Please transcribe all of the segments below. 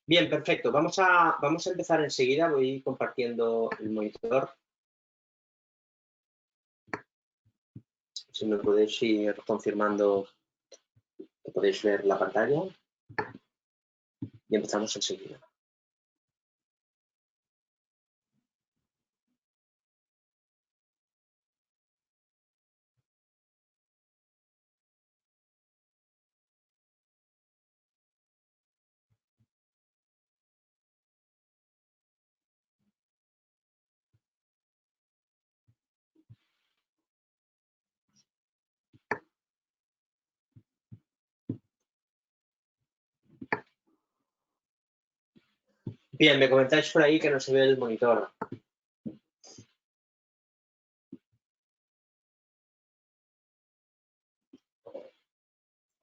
Bien, perfecto. Vamos a empezar enseguida. Voy compartiendo el monitor. Si me podéis ir confirmando que podéis ver la pantalla. Y empezamos enseguida. Bien, me comentáis por ahí que no se ve el monitor.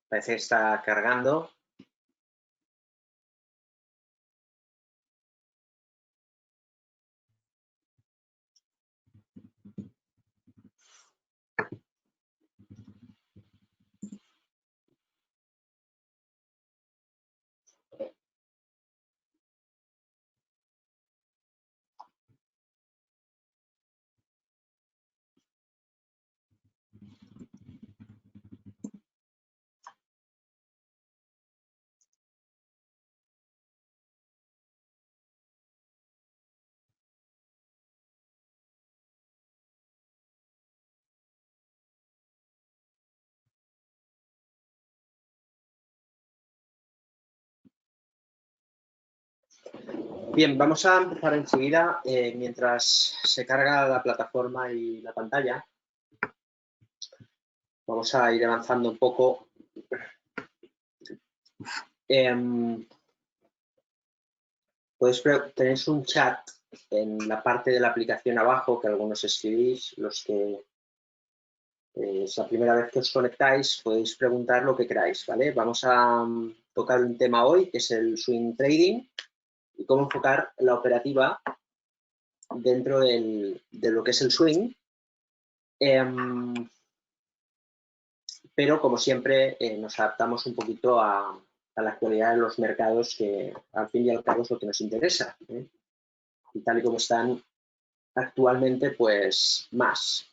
Parece que está cargando. Bien, vamos a empezar enseguida mientras se carga la plataforma y la pantalla. Vamos a ir avanzando un poco. Tenéis un chat en la parte de la aplicación abajo que algunos escribís. Los que es la primera vez que os conectáis, podéis preguntar lo que queráis, ¿vale? Vamos a tocar un tema hoy que es el swing trading y cómo enfocar la operativa dentro de lo que es el swing. Pero, como siempre, nos adaptamos un poquito a la actualidad de los mercados, que al fin y al cabo es lo que nos interesa, ¿eh? Y tal y como están actualmente, pues más.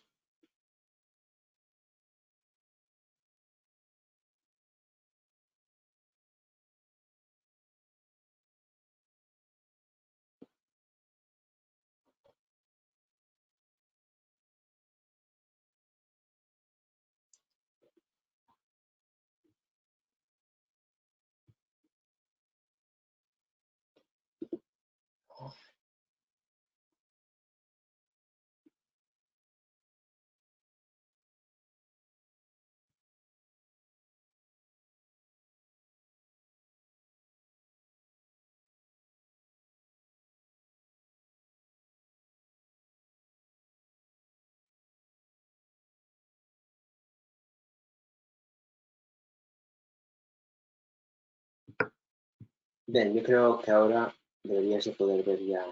Bien, yo creo que ahora deberíais de poder ver ya.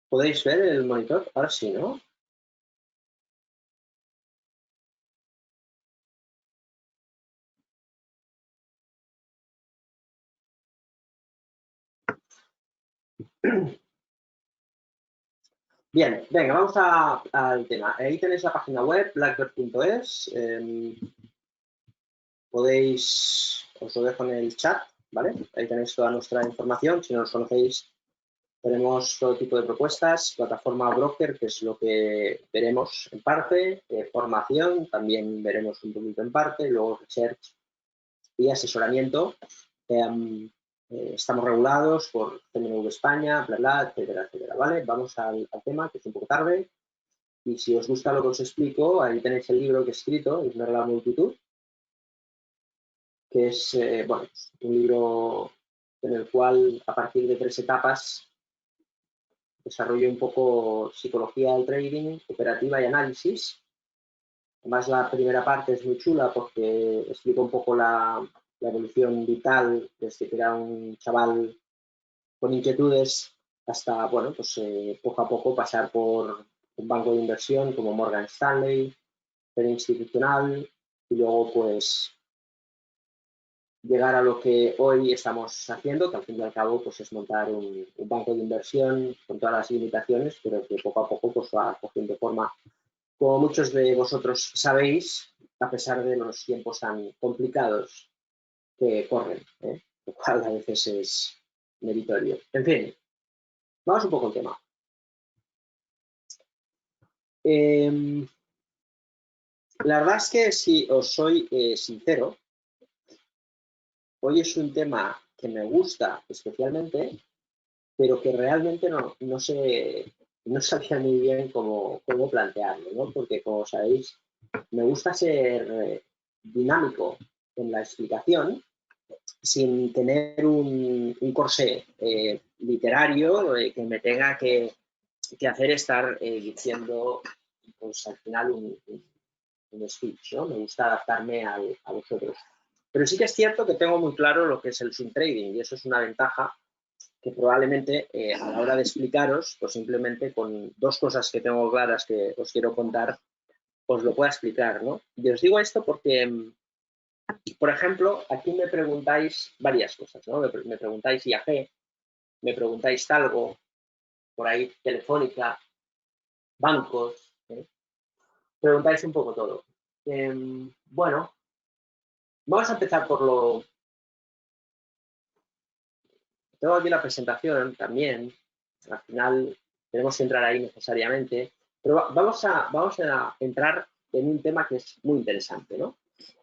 ¿Podéis ver el monitor? Ahora sí, ¿no? Bien, venga, vamos al tema. Ahí tenéis la página web, blackbird.es. Os lo dejo en el chat, ¿vale? Ahí tenéis toda nuestra información. Si no os conocéis, Tenemos todo tipo de propuestas, plataforma broker, que es lo que veremos en parte, formación, también veremos un poquito en parte, luego research y asesoramiento. Estamos regulados por CNMV España, bla, bla, etcétera, etcétera, ¿vale? Vamos al tema, que es un poco tarde, y si os gusta lo que os explico, ahí tenéis el libro que he escrito, Ignora la multitud, que es, bueno, un libro en el cual, a partir de 3 etapas, desarrollo un poco psicología del trading, operativa y análisis. Además, la primera parte es muy chula porque explica un poco la evolución vital desde que era un chaval con inquietudes hasta, bueno, pues poco a poco pasar por un banco de inversión como Morgan Stanley, ser institucional y luego pues llegar a lo que hoy estamos haciendo, que al fin y al cabo pues es montar un banco de inversión con todas las limitaciones, pero que poco a poco pues va cogiendo forma. Como muchos de vosotros sabéis, a pesar de los tiempos tan complicados que corren, lo cual a veces es meritorio. En fin, vamos un poco al tema. La verdad es que si os soy sincero, hoy es un tema que me gusta especialmente, pero que realmente no sabía muy bien cómo plantearlo, ¿no? Porque, como sabéis, me gusta ser dinámico en la explicación sin tener un corsé literario que me tenga que hacer estar diciendo, pues al final, un speech, ¿no? Me gusta adaptarme a vosotros. Pero sí que es cierto que tengo muy claro lo que es el swing trading y eso es una ventaja que probablemente a la hora de explicaros, pues simplemente con 2 cosas que tengo claras que os quiero contar, os lo pueda explicar, ¿no? Y os digo esto porque, por ejemplo, aquí me preguntáis varias cosas, ¿no? Me preguntáis IAG, me preguntáis Talgo, por ahí Telefónica, bancos, preguntáis un poco todo. Bueno, vamos a empezar por lo... Tengo aquí la presentación también, al final tenemos que entrar ahí necesariamente, pero vamos a entrar en un tema que es muy interesante, ¿no?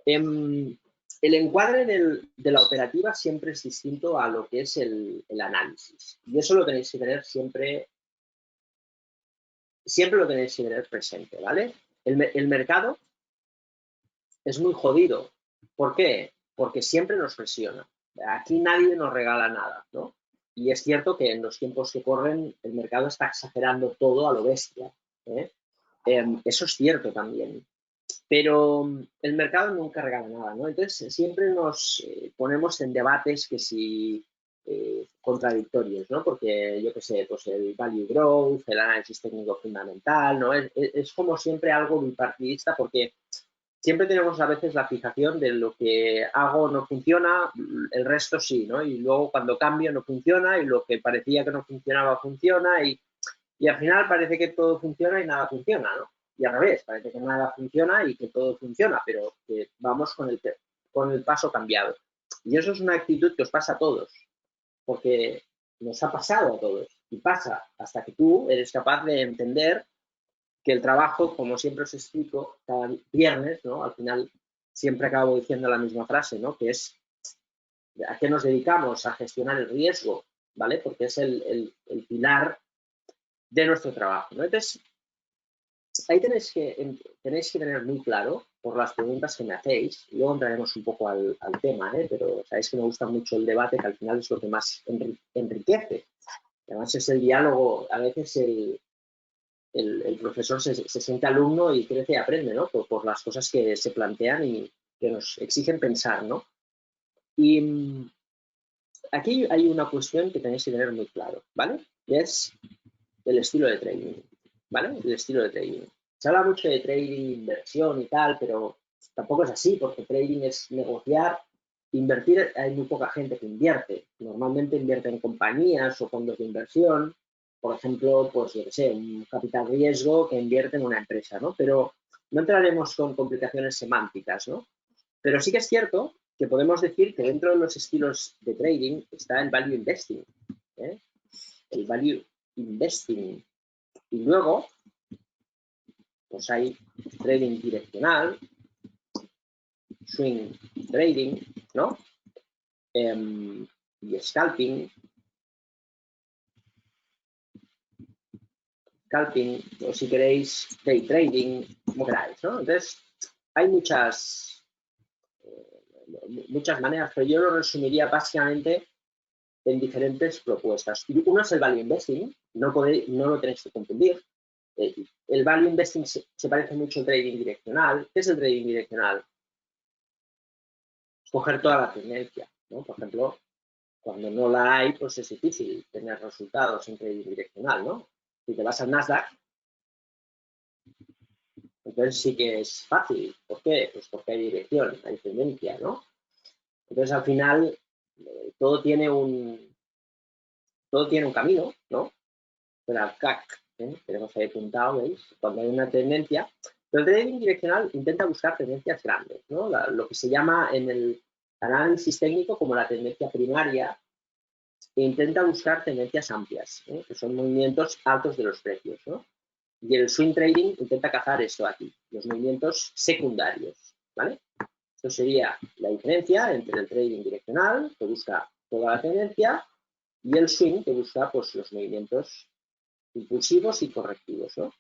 El encuadre de la operativa siempre es distinto a lo que es el análisis, y eso lo tenéis que tener siempre lo tenéis que tener presente, ¿vale? El mercado es muy jodido. ¿Por qué? Porque siempre nos presiona. Aquí nadie nos regala nada, ¿no? Y es cierto que en los tiempos que corren el mercado está exagerando todo a lo bestia, ¿eh? Eso es cierto también. Pero el mercado nunca regala nada, ¿no? Entonces siempre nos ponemos en debates que si contradictorios, ¿no? Porque yo qué sé, pues el value growth, el análisis técnico fundamental, ¿no? Es como siempre algo bipartidista porque siempre tenemos a veces la fijación de lo que hago no funciona, el resto sí, ¿no? Y luego cuando cambio no funciona y lo que parecía que no funcionaba funciona y al final parece que todo funciona y nada funciona, ¿no? Y al revés, parece que nada funciona y que todo funciona, pero que vamos con el paso cambiado. Y eso es una actitud que os pasa a todos, porque nos ha pasado a todos y pasa hasta que tú eres capaz de entender que el trabajo, como siempre os explico, cada viernes, ¿no? Al final siempre acabo diciendo la misma frase, ¿no? Que es ¿a qué nos dedicamos? A gestionar el riesgo, ¿vale? Porque es el pilar de nuestro trabajo, ¿no? Entonces, ahí tenéis que tener muy claro, por las preguntas que me hacéis, y luego entraremos un poco al tema, pero sabéis que me gusta mucho el debate, que al final es lo que más enriquece. Además es el diálogo, a veces el profesor se siente alumno y crece y aprende, ¿no? Por las cosas que se plantean y que nos exigen pensar, ¿no? Y aquí hay una cuestión que tenéis que tener muy claro, ¿vale? Y es el estilo de trading, ¿vale? El estilo de trading. Se habla mucho de trading, inversión y tal, pero tampoco es así, porque trading es negociar, invertir, hay muy poca gente que invierte. Normalmente invierte en compañías o fondos de inversión, por ejemplo, pues yo qué sé, un capital riesgo que invierte en una empresa, ¿no? Pero no entraremos con complicaciones semánticas, ¿no? Pero sí que es cierto que podemos decir que dentro de los estilos de trading está el value investing, ¿eh? el value investing. Y luego, pues hay trading direccional, swing trading, ¿no? Y scalping, o si queréis, day trading, como queráis, ¿no? Entonces, hay muchas maneras, pero yo lo resumiría básicamente en diferentes propuestas. Uno es el value investing, no lo tenéis que confundir. El value investing se parece mucho al trading direccional. ¿Qué es el trading direccional? Coger toda la tendencia, ¿no? Por ejemplo, cuando no la hay, pues es difícil tener resultados en trading direccional, ¿no? Si te vas al Nasdaq, entonces sí que es fácil. ¿Por qué? Pues porque hay dirección, hay tendencia, ¿no? Entonces, al final, todo tiene un camino, ¿no? Pero al CAC, tenemos ahí apuntado, ¿veis? Cuando hay una tendencia. Pero el trading direccional intenta buscar tendencias grandes, ¿no? Lo que se llama en el análisis técnico como la tendencia primaria, e intenta buscar tendencias amplias, que son movimientos altos de los precios, ¿no? Y el swing trading intenta cazar esto aquí, los movimientos secundarios, ¿vale? Esto sería la diferencia entre el trading direccional, que busca toda la tendencia, y el swing, que busca pues, los movimientos impulsivos y correctivos, ¿no?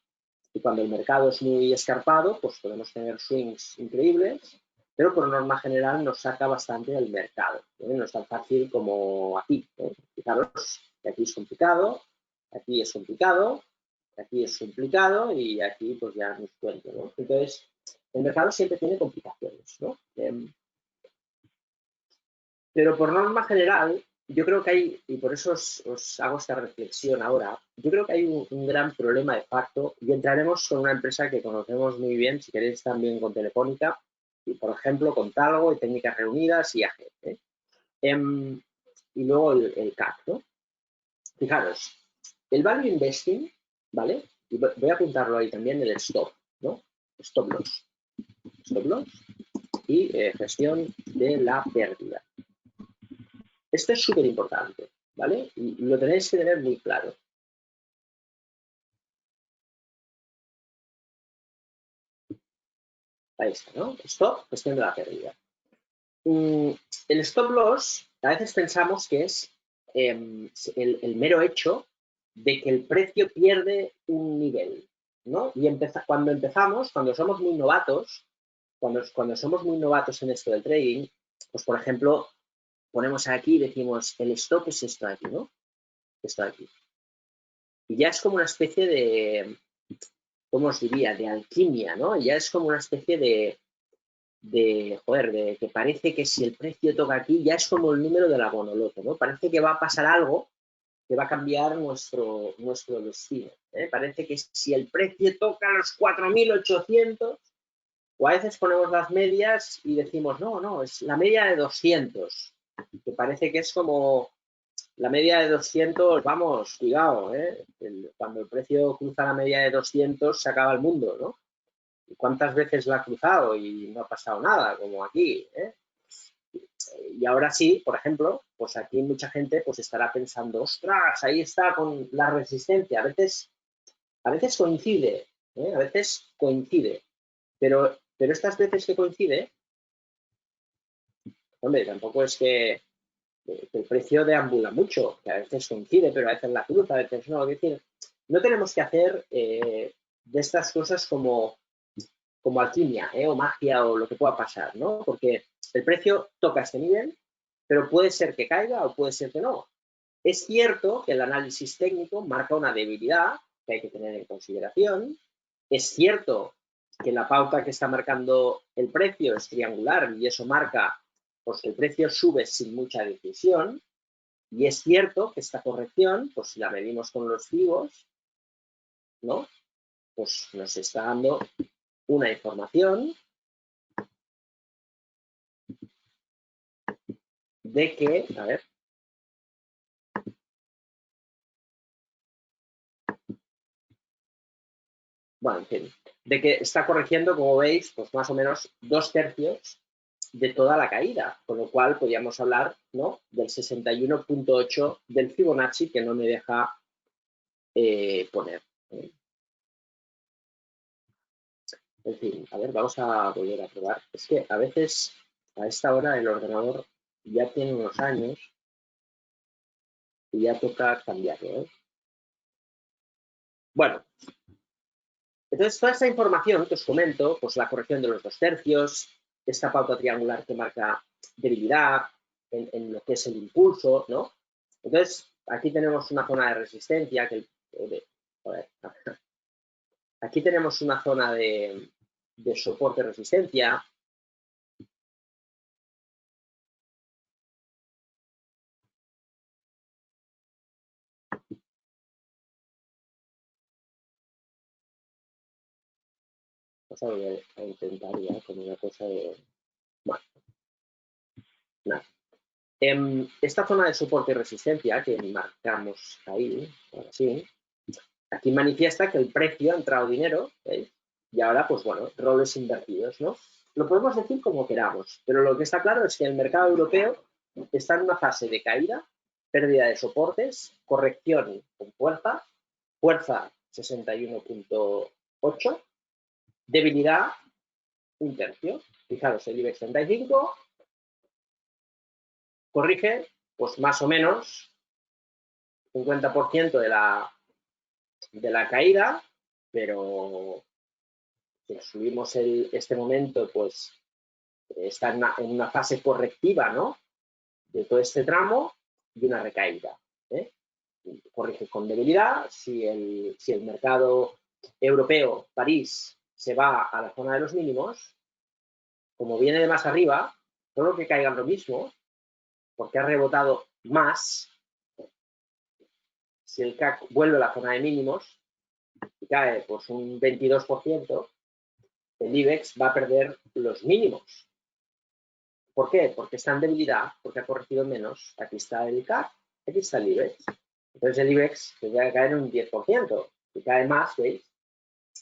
Y cuando el mercado es muy escarpado, pues podemos tener swings increíbles, pero por norma general nos saca bastante el mercado, ¿eh? No es tan fácil como aquí, ¿eh? Fijaros que aquí es complicado, aquí es complicado, aquí es complicado y aquí pues ya nos cuento, ¿no? Entonces, el mercado siempre tiene complicaciones, ¿no? Pero por norma general, yo creo que hay, y por eso os hago esta reflexión ahora, yo creo que hay un gran problema de facto y entraremos con una empresa que conocemos muy bien, si queréis también con Telefónica, y por ejemplo con Talgo y Técnicas Reunidas y AG. Y luego el CAC, ¿no? Fijaros, el value investing, ¿vale? Y voy a apuntarlo ahí también, el stop, ¿no? Stop loss. Stop loss y gestión de la pérdida. Esto es súper importante, ¿vale? Y lo tenéis que tener muy claro. Ahí está, ¿no? Stop, gestión de la pérdida. El stop loss, a veces pensamos que es el mero hecho de que el precio pierde un nivel, ¿no? Y cuando somos muy novatos, cuando somos muy novatos en esto del trading, pues por ejemplo, ponemos aquí y decimos, el stop es esto de aquí, ¿no? Esto de aquí. Y ya es como una especie de, ¿cómo os diría? De alquimia, ¿no? Ya es como una especie de que parece que si el precio toca aquí, ya es como el número de la monoloto, ¿no? Parece que va a pasar algo que va a cambiar nuestro destino, ¿eh? Parece que si el precio toca los 4.800, o a veces ponemos las medias y decimos, no, es la media de 200, que parece que es como la media de 200, vamos, cuidado, ¿eh? Cuando el precio cruza la media de 200 se acaba el mundo, ¿no? ¿Y cuántas veces la ha cruzado y no ha pasado nada, como aquí, ¿eh? Y ahora sí, por ejemplo, pues aquí mucha gente pues estará pensando, ostras, ahí está con la resistencia. A veces coincide, ¿eh? A veces coincide, pero estas veces que coincide, hombre, tampoco es que el precio deambula mucho, que a veces coincide, pero a veces la cruza, a veces no. Es decir, no tenemos que hacer de estas cosas como alquimia, o magia o lo que pueda pasar, ¿no? Porque el precio toca este nivel, pero puede ser que caiga o puede ser que no. Es cierto que el análisis técnico marca una debilidad que hay que tener en consideración. Es cierto que la pauta que está marcando el precio es triangular y eso marca pues, que el precio sube sin mucha decisión. Y es cierto que esta corrección, pues si la medimos con los vivos, ¿no? Pues nos está dando una información de que, a ver, bueno, en fin, de que está corrigiendo, como veis, pues más o menos 2/3 de toda la caída, con lo cual podríamos hablar, ¿no?, del 61.8 del Fibonacci, que no me deja poner. En fin, a ver, vamos a volver a probar. Es que a veces a esta hora el ordenador ya tiene unos años y ya toca cambiarlo, ¿eh? Bueno, entonces toda esta información que os comento, pues la corrección de los 2/3, esta pauta triangular que marca debilidad en lo que es el impulso, ¿no? Entonces, aquí tenemos una zona de resistencia, aquí tenemos una zona de soporte-resistencia. Vamos a volver a intentar ya con una cosa de... Bueno, nada. Esta zona de soporte y resistencia que marcamos ahí, ahora sí, aquí manifiesta que el precio ha entrado dinero, ¿veis? Y ahora, pues bueno, roles invertidos, ¿no? Lo podemos decir como queramos, pero lo que está claro es que el mercado europeo está en una fase de caída, pérdida de soportes, corrección con fuerza 61.8, debilidad 1/3. Fijaros, el IBEX 35 corrige, pues más o menos 50% de la caída, pero si subimos este momento, pues está en una fase correctiva, ¿no? De todo este tramo y una recaída, ¿eh? Corrige con debilidad. Si el mercado europeo, París, se va a la zona de los mínimos, como viene de más arriba, todo lo que caiga en lo mismo, porque ha rebotado más. Si el CAC vuelve a la zona de mínimos y cae pues un 22%, el IBEX va a perder los mínimos. ¿Por qué? Porque está en debilidad, porque ha corregido menos. Aquí está el CAC, aquí está el IBEX. Entonces el IBEX tendría que caer un 10%. Si cae más, ¿veis?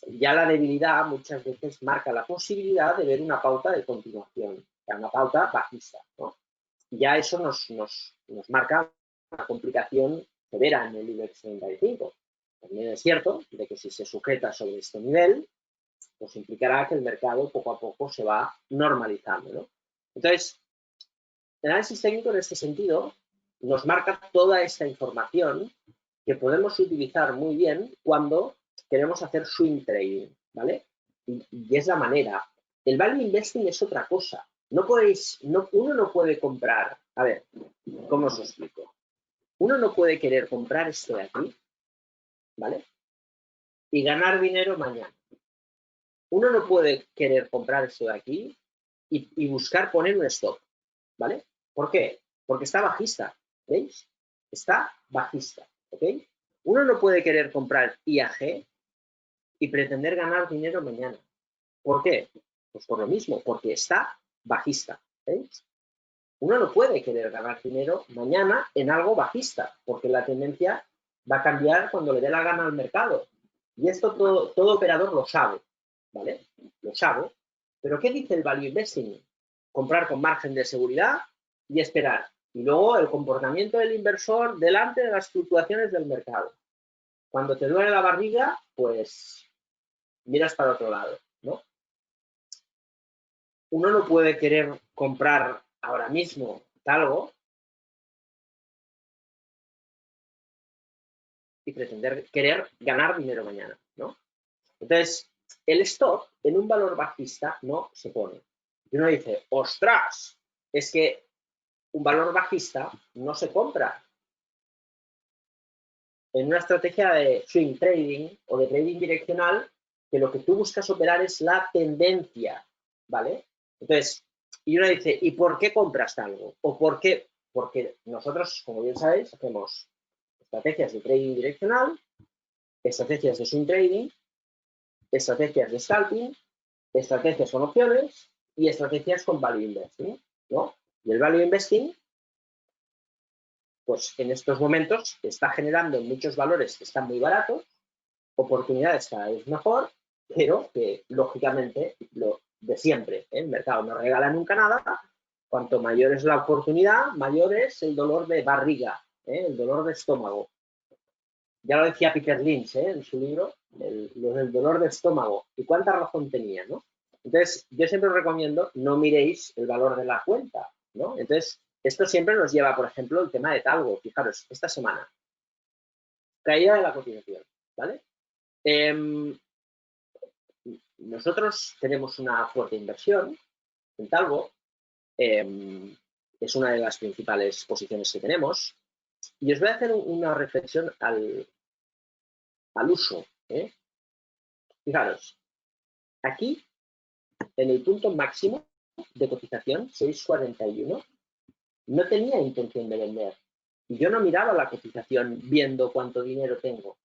Ya la debilidad muchas veces marca la posibilidad de ver una pauta de continuación, una pauta bajista, ¿no? Ya eso nos marca una complicación severa en el IBEX 35. También es cierto de que si se sujeta sobre este nivel, pues implicará que el mercado poco a poco se va normalizando, ¿no? Entonces, el análisis técnico en este sentido nos marca toda esta información que podemos utilizar muy bien cuando queremos hacer swing trading, ¿vale? Y es la manera. El value investing es otra cosa. Uno no puede comprar. A ver, ¿cómo os explico? Uno no puede querer comprar esto de aquí, ¿vale? Y ganar dinero mañana. Uno no puede querer comprar esto de aquí y buscar poner un stop, ¿vale? ¿Por qué? Porque está bajista, ¿veis? Está bajista, ¿ok? Uno no puede querer comprar IAG y pretender ganar dinero mañana. ¿Por qué? Pues por lo mismo, porque está bajista, ¿veis? Uno no puede querer ganar dinero mañana en algo bajista, porque la tendencia va a cambiar cuando le dé la gana al mercado. Y esto todo operador lo sabe, ¿vale? Lo sabe. Pero ¿qué dice el value investing? Comprar con margen de seguridad y esperar. Y luego el comportamiento del inversor delante de las fluctuaciones del mercado. Cuando te duele la barriga, pues miras para otro lado, ¿no? Uno no puede querer comprar ahora mismo algo y pretender querer ganar dinero mañana, ¿no? Entonces, el stop en un valor bajista no se pone. Y uno dice, ostras, es que un valor bajista no se compra. En una estrategia de swing trading o de trading direccional, que lo que tú buscas operar es la tendencia, ¿vale? Entonces, y uno dice, ¿y por qué compras algo? ¿O por qué? Porque nosotros, como bien sabéis, hacemos estrategias de trading direccional, estrategias de swing trading, estrategias de scalping, estrategias con opciones y estrategias con value investing, ¿no? Y el value investing, pues en estos momentos está generando muchos valores que están muy baratos, oportunidades cada vez mejor, pero que lógicamente lo de siempre, ¿eh? El mercado no regala nunca nada. Cuanto mayor es la oportunidad, mayor es el dolor de barriga, ¿eh? El dolor de estómago. Ya lo decía Peter Lynch, en su libro, el dolor de estómago. Y cuánta razón tenía, ¿no? Entonces, yo siempre os recomiendo, no miréis el valor de la cuenta, ¿no? Entonces, esto siempre nos lleva, por ejemplo, el tema de Talgo. Fijaros, esta semana, caída de la cotización, ¿vale? Nosotros tenemos una fuerte inversión en Talgo, es una de las principales posiciones que tenemos, y os voy a hacer una reflexión al uso. Fijaros, aquí, en el punto máximo de cotización, 6,41, no tenía intención de vender. Y yo no miraba la cotización viendo cuánto dinero tengo,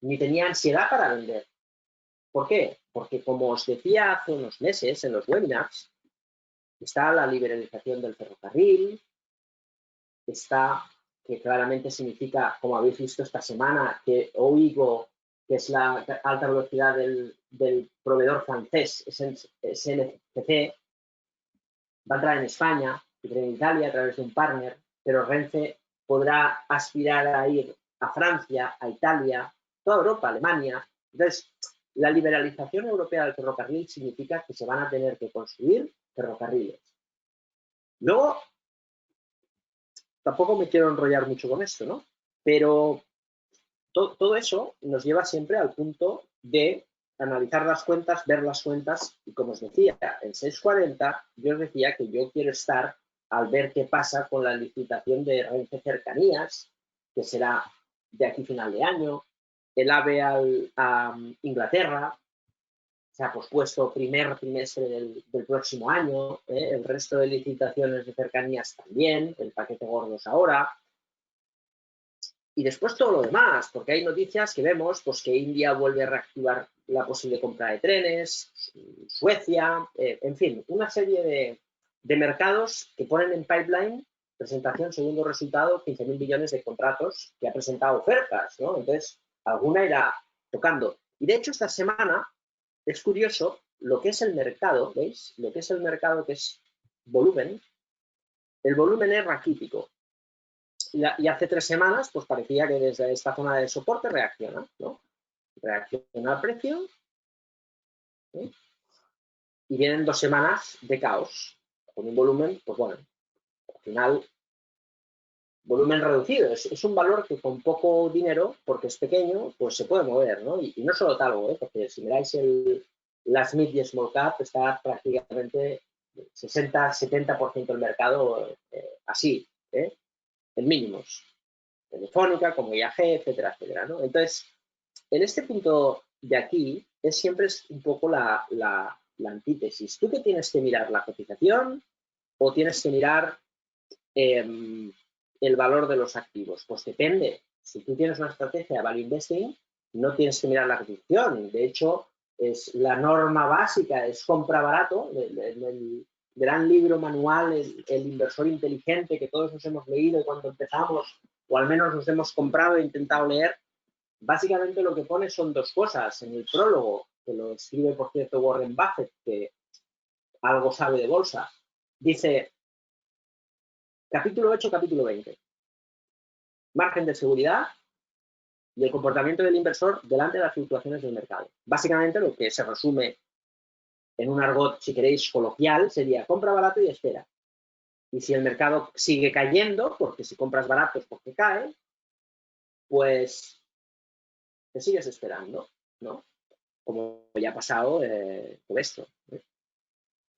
ni tenía ansiedad para vender. ¿Por qué? Porque, como os decía hace unos meses en los webinars, está la liberalización del ferrocarril, está, que claramente significa, como habéis visto esta semana, que OIGO, que es la alta velocidad del proveedor francés, SNCF, va a entrar en España, y en Italia a través de un partner, pero Renfe podrá aspirar a ir a Francia, a Italia, toda Europa, Alemania. Entonces, la liberalización europea del ferrocarril significa que se van a tener que construir ferrocarriles. Luego, tampoco me quiero enrollar mucho con esto, ¿no? Pero todo eso nos lleva siempre al punto de analizar las cuentas, ver las cuentas, y como os decía, en 6,40 yo os decía que yo quiero estar al ver qué pasa con la licitación de Renfe Cercanías, que será de aquí final de año, el AVE a Inglaterra, se ha pospuesto primer trimestre del próximo año, el resto de licitaciones de cercanías también, el paquete gordos ahora, y después todo lo demás, porque hay noticias que vemos pues, que India vuelve a reactivar la posible compra de trenes, Suecia, en fin, una serie de mercados que ponen en pipeline presentación, segundo resultado, 15.000 millones de contratos que ha presentado ofertas, ¿no? Entonces, alguna irá tocando. Y de hecho, esta semana es curioso lo que es el mercado, ¿veis? Lo que es el mercado, que es volumen. El volumen es raquítico. Y hace 3 semanas, pues parecía que desde esta zona de soporte reacciona, ¿no? Reacciona al precio, ¿eh? Y vienen 2 semanas de caos, con un volumen, pues bueno, al final, volumen reducido. Es un valor que con poco dinero, porque es pequeño, pues se puede mover, ¿no? Y no solo Talgo, porque si miráis las mid y small cap, está prácticamente 60-70% del mercado así, en mínimos. Telefónica, como IAG, etcétera, etcétera, ¿no? Entonces, en este punto de aquí siempre es un poco la antítesis. ¿Tú qué tienes que mirar? ¿La cotización o tienes que mirar el valor de los activos? Pues depende. Si tú tienes una estrategia de value investing, no tienes que mirar la cotización. De hecho, es la norma básica, es compra barato. El gran libro manual, el inversor inteligente, que todos nos hemos leído cuando empezamos, o al menos nos hemos comprado e intentado leer, básicamente lo que pone son 2 cosas. En el prólogo, que lo escribe, por cierto, Warren Buffett, que algo sabe de bolsa, dice, capítulo 8, capítulo 20, margen de seguridad y el comportamiento del inversor delante de las fluctuaciones del mercado. Básicamente lo que se resume en un argot, si queréis, coloquial, sería compra barato y espera. Y si el mercado sigue cayendo, porque si compras barato es porque cae, pues te sigues esperando, ¿no? Como ya ha pasado con esto.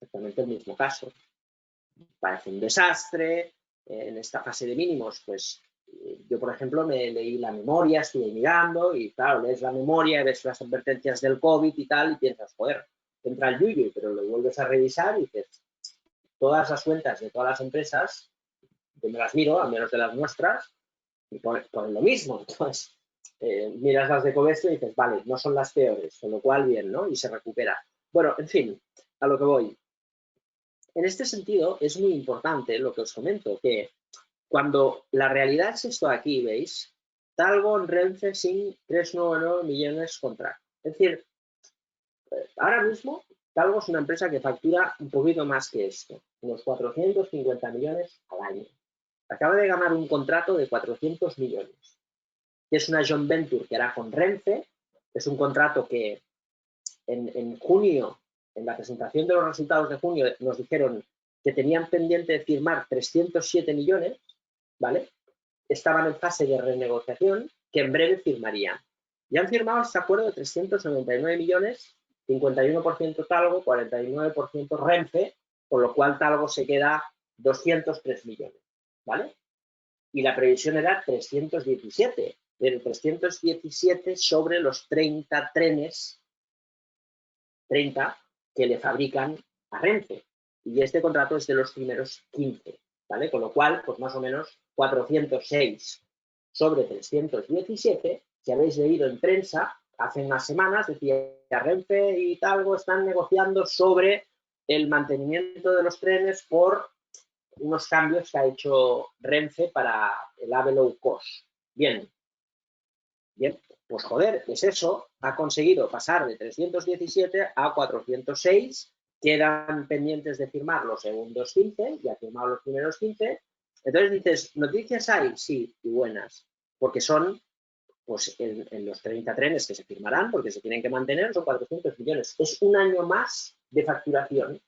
Exactamente el mismo caso. Parece un desastre. En esta fase de mínimos, pues yo, por ejemplo, me leí la memoria, estuve mirando y, claro, lees la memoria, ves las advertencias del COVID y tal, y piensas, joder, entra el yuyu, pero lo vuelves a revisar y dices, todas las cuentas de todas las empresas, yo me las miro, al menos de las nuestras, y ponen lo mismo. Entonces, miras las de Covestro y dices, vale, no son las peores, con lo cual bien, ¿no? Y se recupera. Bueno, en fin, a lo que voy. En este sentido, es muy importante lo que os comento, que cuando la realidad es esto de aquí, ¿veis? Talgo en Renfe sin 399 millones contract. Es decir, ahora mismo Talgo es una empresa que factura un poquito más que esto, unos 450 millones al año. Acaba de ganar un contrato de 400 millones. que es una joint venture que era con Renfe. Es un contrato que en junio, en la presentación de los resultados de junio, nos dijeron que tenían pendiente de firmar 307 millones, ¿vale? Estaban en fase de renegociación, que en breve firmarían. Y han firmado este acuerdo de 399 millones, 51% Talgo, 49% Renfe, con lo cual Talgo se queda 203 millones, ¿vale? Y la previsión era 317, pero 317 sobre los 30 trenes, 30 que le fabrican a Renfe. Y este contrato es de los primeros 15, ¿vale? Con lo cual, pues más o menos 406 sobre 317. Si habéis leído en prensa, hace unas semanas decía Renfe y Talgo están negociando sobre el mantenimiento de los trenes por unos cambios que ha hecho Renfe para el AVE low cost. Bien, pues joder, es eso, ha conseguido pasar de 317 a 406, quedan pendientes de firmar los segundos 15, ya ha firmado los primeros 15, entonces dices, ¿noticias hay? Sí, y buenas, porque son, pues en los 30 trenes que se firmarán, porque se tienen que mantener, son 400 millones, es un año más de facturación.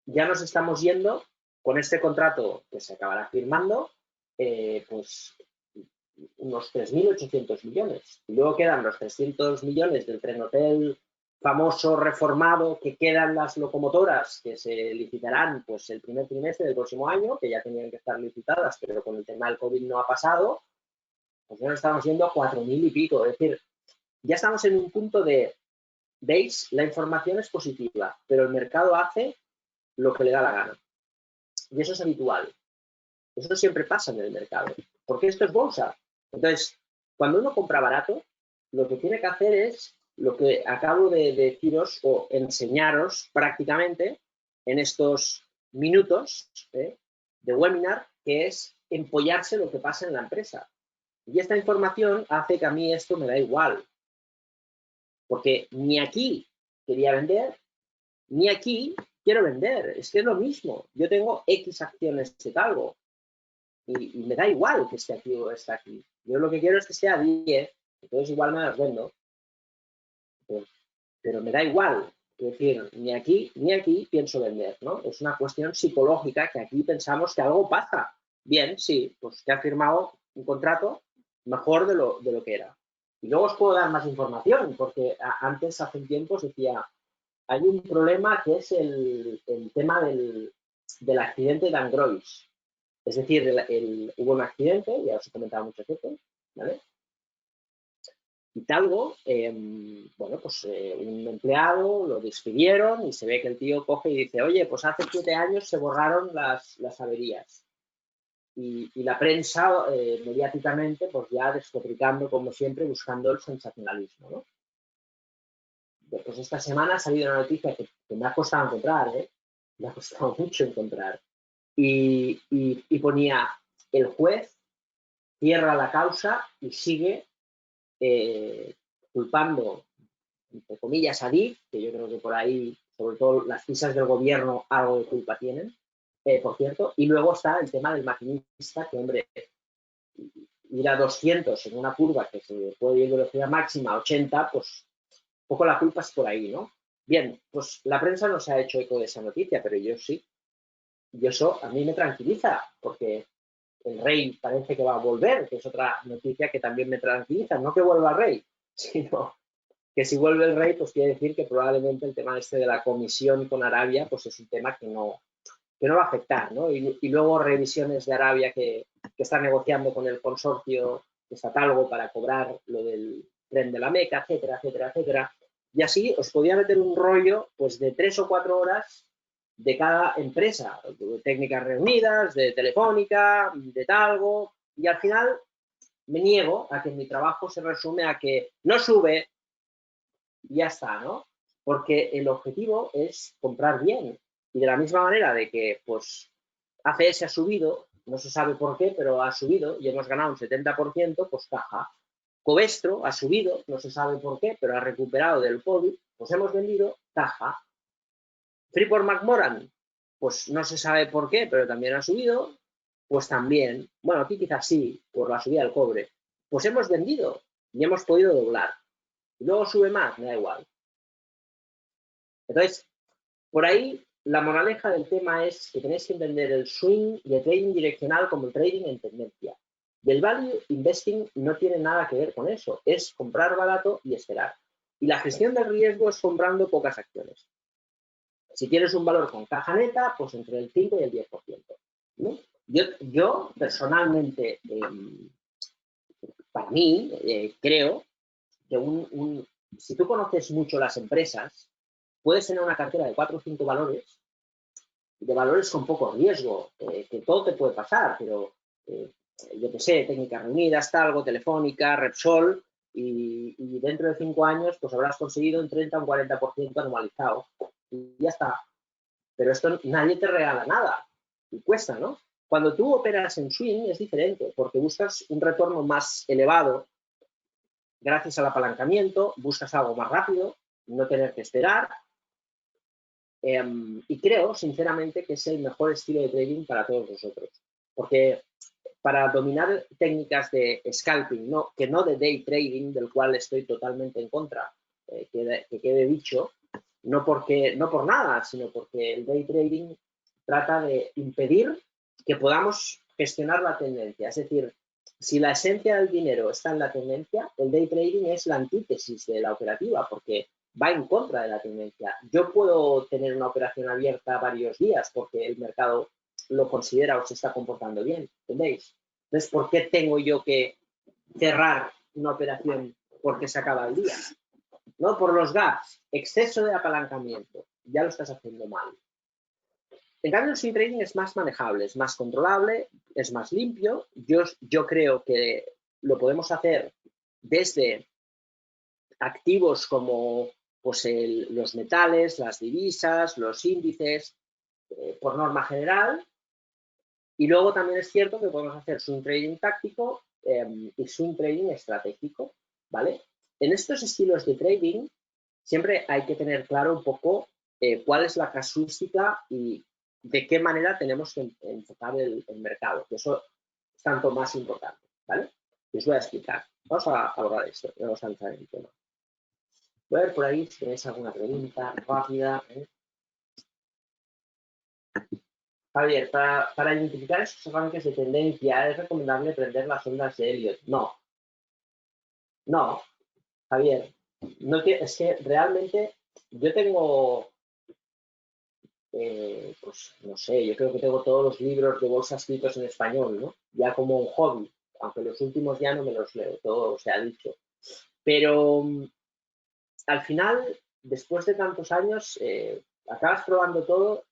Ya nos estamos yendo con este contrato que se acabará firmando, pues unos 3.800 millones. Y luego quedan los 300 millones del tren hotel famoso reformado, que quedan las locomotoras que se licitarán pues el primer trimestre del próximo año, que ya tenían que estar licitadas, pero con el tema del COVID no ha pasado. Pues ya nos estamos yendo a 4.000 y pico. Es decir, ya estamos en un punto de, ¿veis? La información es positiva, pero el mercado hace lo que le da la gana. Y eso es habitual. Eso siempre pasa en el mercado, porque esto es bolsa. Entonces, cuando uno compra barato, lo que tiene que hacer es lo que acabo de deciros o enseñaros prácticamente en estos minutos de webinar, que es empollarse lo que pasa en la empresa. Y esta información hace que a mí esto me da igual, porque ni aquí quería vender, ni aquí quiero vender. Es que es lo mismo. Yo tengo X acciones de Talgo. Y me da igual que esté aquí o esté aquí. Yo lo que quiero es que sea 10, entonces igual me las vendo. Pero me da igual. Es decir, ni aquí pienso vender, ¿no? Es una cuestión psicológica que aquí pensamos que algo pasa. Bien, sí, pues que ha firmado un contrato mejor de lo que era. Y luego os puedo dar más información, porque antes, hace un tiempo, os decía, hay un problema que es el tema del accidente de Angrois. Es decir, hubo un accidente, ya os he comentado muchas veces, ¿vale? Y Talgo, bueno, pues un empleado lo despidieron y se ve que el tío coge y dice, oye, pues hace 7 años se borraron las averías. Y la prensa, mediáticamente, pues ya despotricando, como siempre, buscando el sensacionalismo, ¿no? Pues esta semana ha salido una noticia que me ha costado encontrar, ¿eh? Me ha costado mucho encontrar. Y ponía, el juez cierra la causa y sigue culpando, entre comillas, a DIF, que yo creo que por ahí, sobre todo las fichas del gobierno, algo de culpa tienen, por cierto. Y luego está el tema del maquinista, que, hombre, ir a 200 en una curva que se puede ir a velocidad máxima a 80, pues un poco la culpa es por ahí, ¿no? Bien, pues la prensa no se ha hecho eco de esa noticia, pero yo sí. Y eso a mí me tranquiliza, porque el rey parece que va a volver, que es otra noticia que también me tranquiliza. No que vuelva el rey, sino que si vuelve el rey, pues quiere decir que probablemente el tema este de la comisión con Arabia, pues es un tema que no va a afectar, ¿no? Y luego revisiones de Arabia que está negociando con el consorcio estatal para cobrar lo del tren de la Meca, etcétera, etcétera, etcétera. Y así os podía meter un rollo pues de 3 o 4 horas de cada empresa, de Técnicas Reunidas, de Telefónica, de Talgo, y al final me niego a que mi trabajo se resume a que no sube y ya está, ¿no? Porque el objetivo es comprar bien. Y de la misma manera de que, pues, ACS ha subido, no se sabe por qué, pero ha subido y hemos ganado un 70%, pues caja. Covestro ha subido, no se sabe por qué, pero ha recuperado del COVID, pues hemos vendido, caja. Freeport-McMoRan, pues no se sabe por qué, pero también ha subido, pues también. Bueno, aquí quizás sí, por la subida del cobre. pues hemos vendido y hemos podido doblar. Y luego sube más, me da igual. Entonces, por ahí, la moraleja del tema es que tenéis que entender el swing y el trading direccional como el trading en tendencia. Y el value investing no tiene nada que ver con eso, es comprar barato y esperar. Y la gestión del riesgo es comprando pocas acciones. Si tienes un valor con caja neta, pues entre el 5 y el 10%. ¿No? Yo personalmente, para mí, creo que si tú conoces mucho las empresas, puedes tener una cartera de 4 o 5 valores, de valores con poco riesgo, que todo te puede pasar, pero yo qué sé, Técnicas Reunidas, Talgo, Telefónica, Repsol, y dentro de 5 años pues habrás conseguido un 30 o un 40% anualizado. Y ya está. Pero esto nadie te regala nada y cuesta, ¿no? Cuando tú operas en swing es diferente, porque buscas un retorno más elevado gracias al apalancamiento, buscas algo más rápido, no tener que esperar, y creo, sinceramente, que es el mejor estilo de trading para todos nosotros. Porque para dominar técnicas de scalping, que no de day trading, del cual estoy totalmente en contra, que quede dicho, no por nada, sino porque el day trading trata de impedir que podamos gestionar la tendencia. Es decir, si la esencia del dinero está en la tendencia, el day trading es la antítesis de la operativa, porque va en contra de la tendencia. Yo puedo tener una operación abierta varios días porque el mercado lo considera o se está comportando bien, ¿entendéis? Entonces, ¿por qué tengo yo que cerrar una operación porque se acaba el día? No por los gaps, exceso de apalancamiento, ya lo estás haciendo mal. En cambio, el swing trading es más manejable, es más controlable, es más limpio. Yo creo que lo podemos hacer desde activos como pues los metales, las divisas, los índices, por norma general. Y luego también es cierto que podemos hacer swing trading táctico y swing trading estratégico, ¿vale? En estos estilos de trading siempre hay que tener claro un poco cuál es la casuística y de qué manera tenemos que enfocar el mercado, que eso es tanto más importante, ¿vale? Y os voy a explicar. Vamos a hablar de esto, vamos a entrar en el tema. Voy a ver por ahí si tenéis alguna pregunta rápida. Javier, para identificar esos arranques de tendencia, ¿es recomendable prender las ondas de Elliott? No, Javier. No, es que realmente yo tengo, pues no sé, yo creo que tengo todos los libros de bolsa escritos en español, ¿no? Ya como un hobby, aunque los últimos ya no me los leo, todo se ha dicho. Pero al final, después de tantos años, acabas probando todo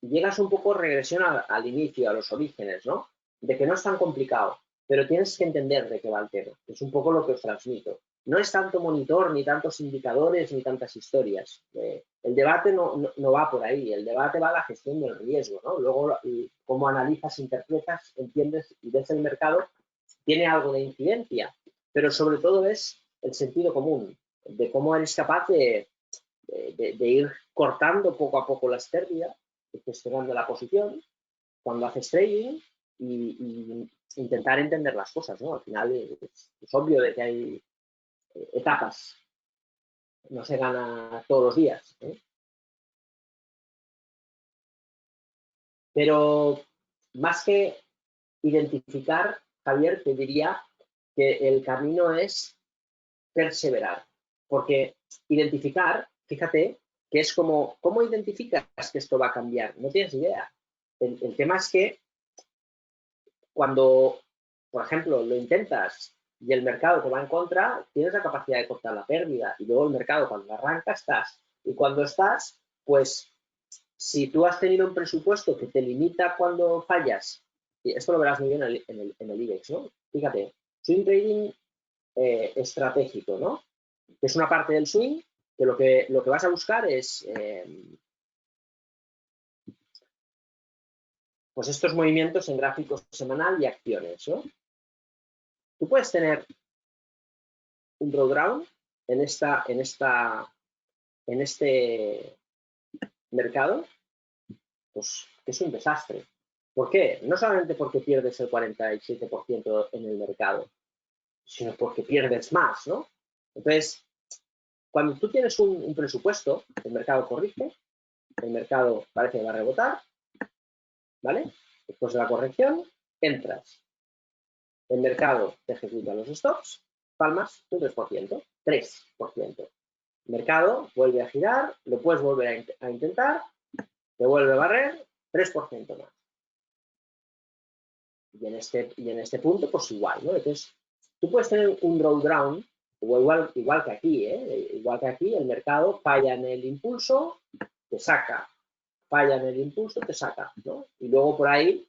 y llegas un poco regresión al inicio, a los orígenes, ¿no? De que no es tan complicado, pero tienes que entender de qué va el tema. Es un poco lo que os transmito. No es tanto monitor, ni tantos indicadores, ni tantas historias. El debate no va por ahí, el debate va a la gestión del riesgo, ¿no? Luego, cómo analizas, interpretas, entiendes y ves el mercado, tiene algo de incidencia, pero sobre todo es el sentido común, de cómo eres capaz de ir cortando poco a poco las pérdidas, gestionando la posición, cuando haces trading y intentar entender las cosas, ¿no? Al final es obvio de que hay etapas, no se gana todos los días, ¿eh? Pero más que identificar, Javier, te diría que el camino es perseverar, porque identificar, fíjate, que es como, ¿cómo identificas que esto va a cambiar? No tienes idea. El tema es que cuando, por ejemplo, lo intentas y el mercado te va en contra, tienes la capacidad de cortar la pérdida y luego el mercado cuando arranca estás. Y cuando estás, pues si tú has tenido un presupuesto que te limita cuando fallas, y esto lo verás muy bien en el IBEX, ¿no? Fíjate, swing trading estratégico, ¿no? Que es una parte del swing, que lo que vas a buscar es pues estos movimientos en gráficos semanal y acciones, ¿no? Tú puedes tener un drawdown en este mercado, pues que es un desastre. ¿Por qué? No solamente porque pierdes el 47% en el mercado, sino porque pierdes más, ¿no? Entonces, cuando tú tienes un presupuesto, el mercado corrige, el mercado parece que va a rebotar, ¿vale? Después de la corrección, entras. El mercado te ejecuta los stops, palmas un 3%, 3%. El mercado vuelve a girar, lo puedes volver a intentar, te vuelve a barrer, 3% más. Y en este punto, pues igual, ¿no? Entonces, tú puedes tener un drawdown, o igual que aquí, igual que aquí, el mercado falla en el impulso, te saca, falla en el impulso, te saca, ¿no? Y luego por ahí,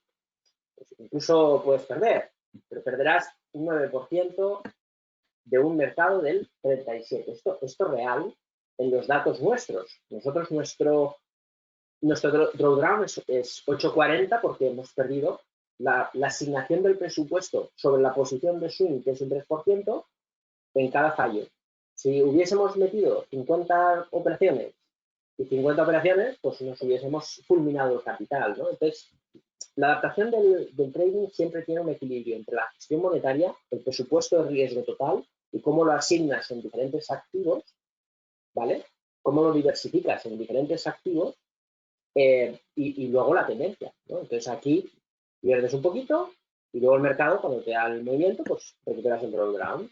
pues incluso puedes perder, pero perderás un 9% de un mercado del 37%. Esto es real en los datos nuestros. Nosotros, nuestro drawdown es 8,40 porque hemos perdido la asignación del presupuesto sobre la posición de swing, que es un 3%, en cada fallo. Si hubiésemos metido 50 operaciones y 50 operaciones, pues nos hubiésemos fulminado el capital, ¿no? Entonces, la adaptación del trading siempre tiene un equilibrio entre la gestión monetaria, el presupuesto de riesgo total y cómo lo asignas en diferentes activos, ¿vale? Cómo lo diversificas en diferentes activos y luego la tendencia, ¿no? Entonces aquí pierdes un poquito y luego el mercado, cuando te da el movimiento, pues recuperas el drawdown.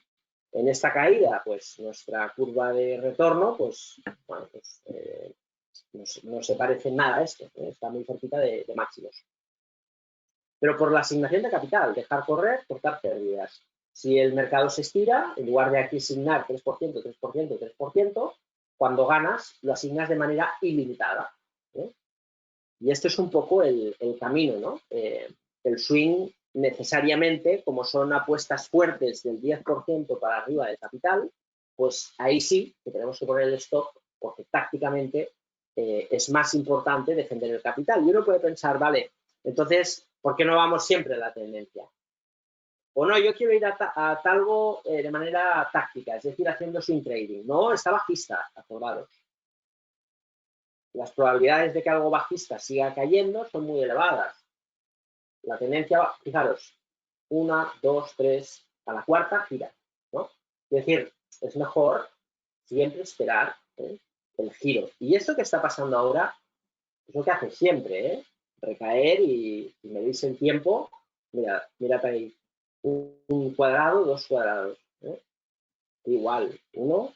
En esta caída, pues nuestra curva de retorno, pues, bueno, pues no se parece nada a esto, está muy cerquita de máximos. Pero por la asignación de capital, dejar correr, cortar pérdidas. Si el mercado se estira, en lugar de aquí asignar 3%, 3%, 3%, cuando ganas, lo asignas de manera ilimitada. Y este es un poco el camino, ¿no? El swing necesariamente, como son apuestas fuertes del 10% para arriba de capital, pues ahí sí que tenemos que poner el stop porque tácticamente es más importante defender el capital. Y uno puede pensar, vale, entonces, ¿por qué no vamos siempre a la tendencia? O no, yo quiero ir a talgo de manera táctica, es decir, haciendo swing trading. No, está bajista, acordaros. Las probabilidades de que algo bajista siga cayendo son muy elevadas. La tendencia, fijaros, 1, 2, 3, a la cuarta gira, ¿no? Es decir, es mejor siempre esperar el giro. Y esto que está pasando ahora es lo que hace siempre, recaer y medís el tiempo. Mirad ahí, un cuadrado, dos cuadrados. Igual, 1,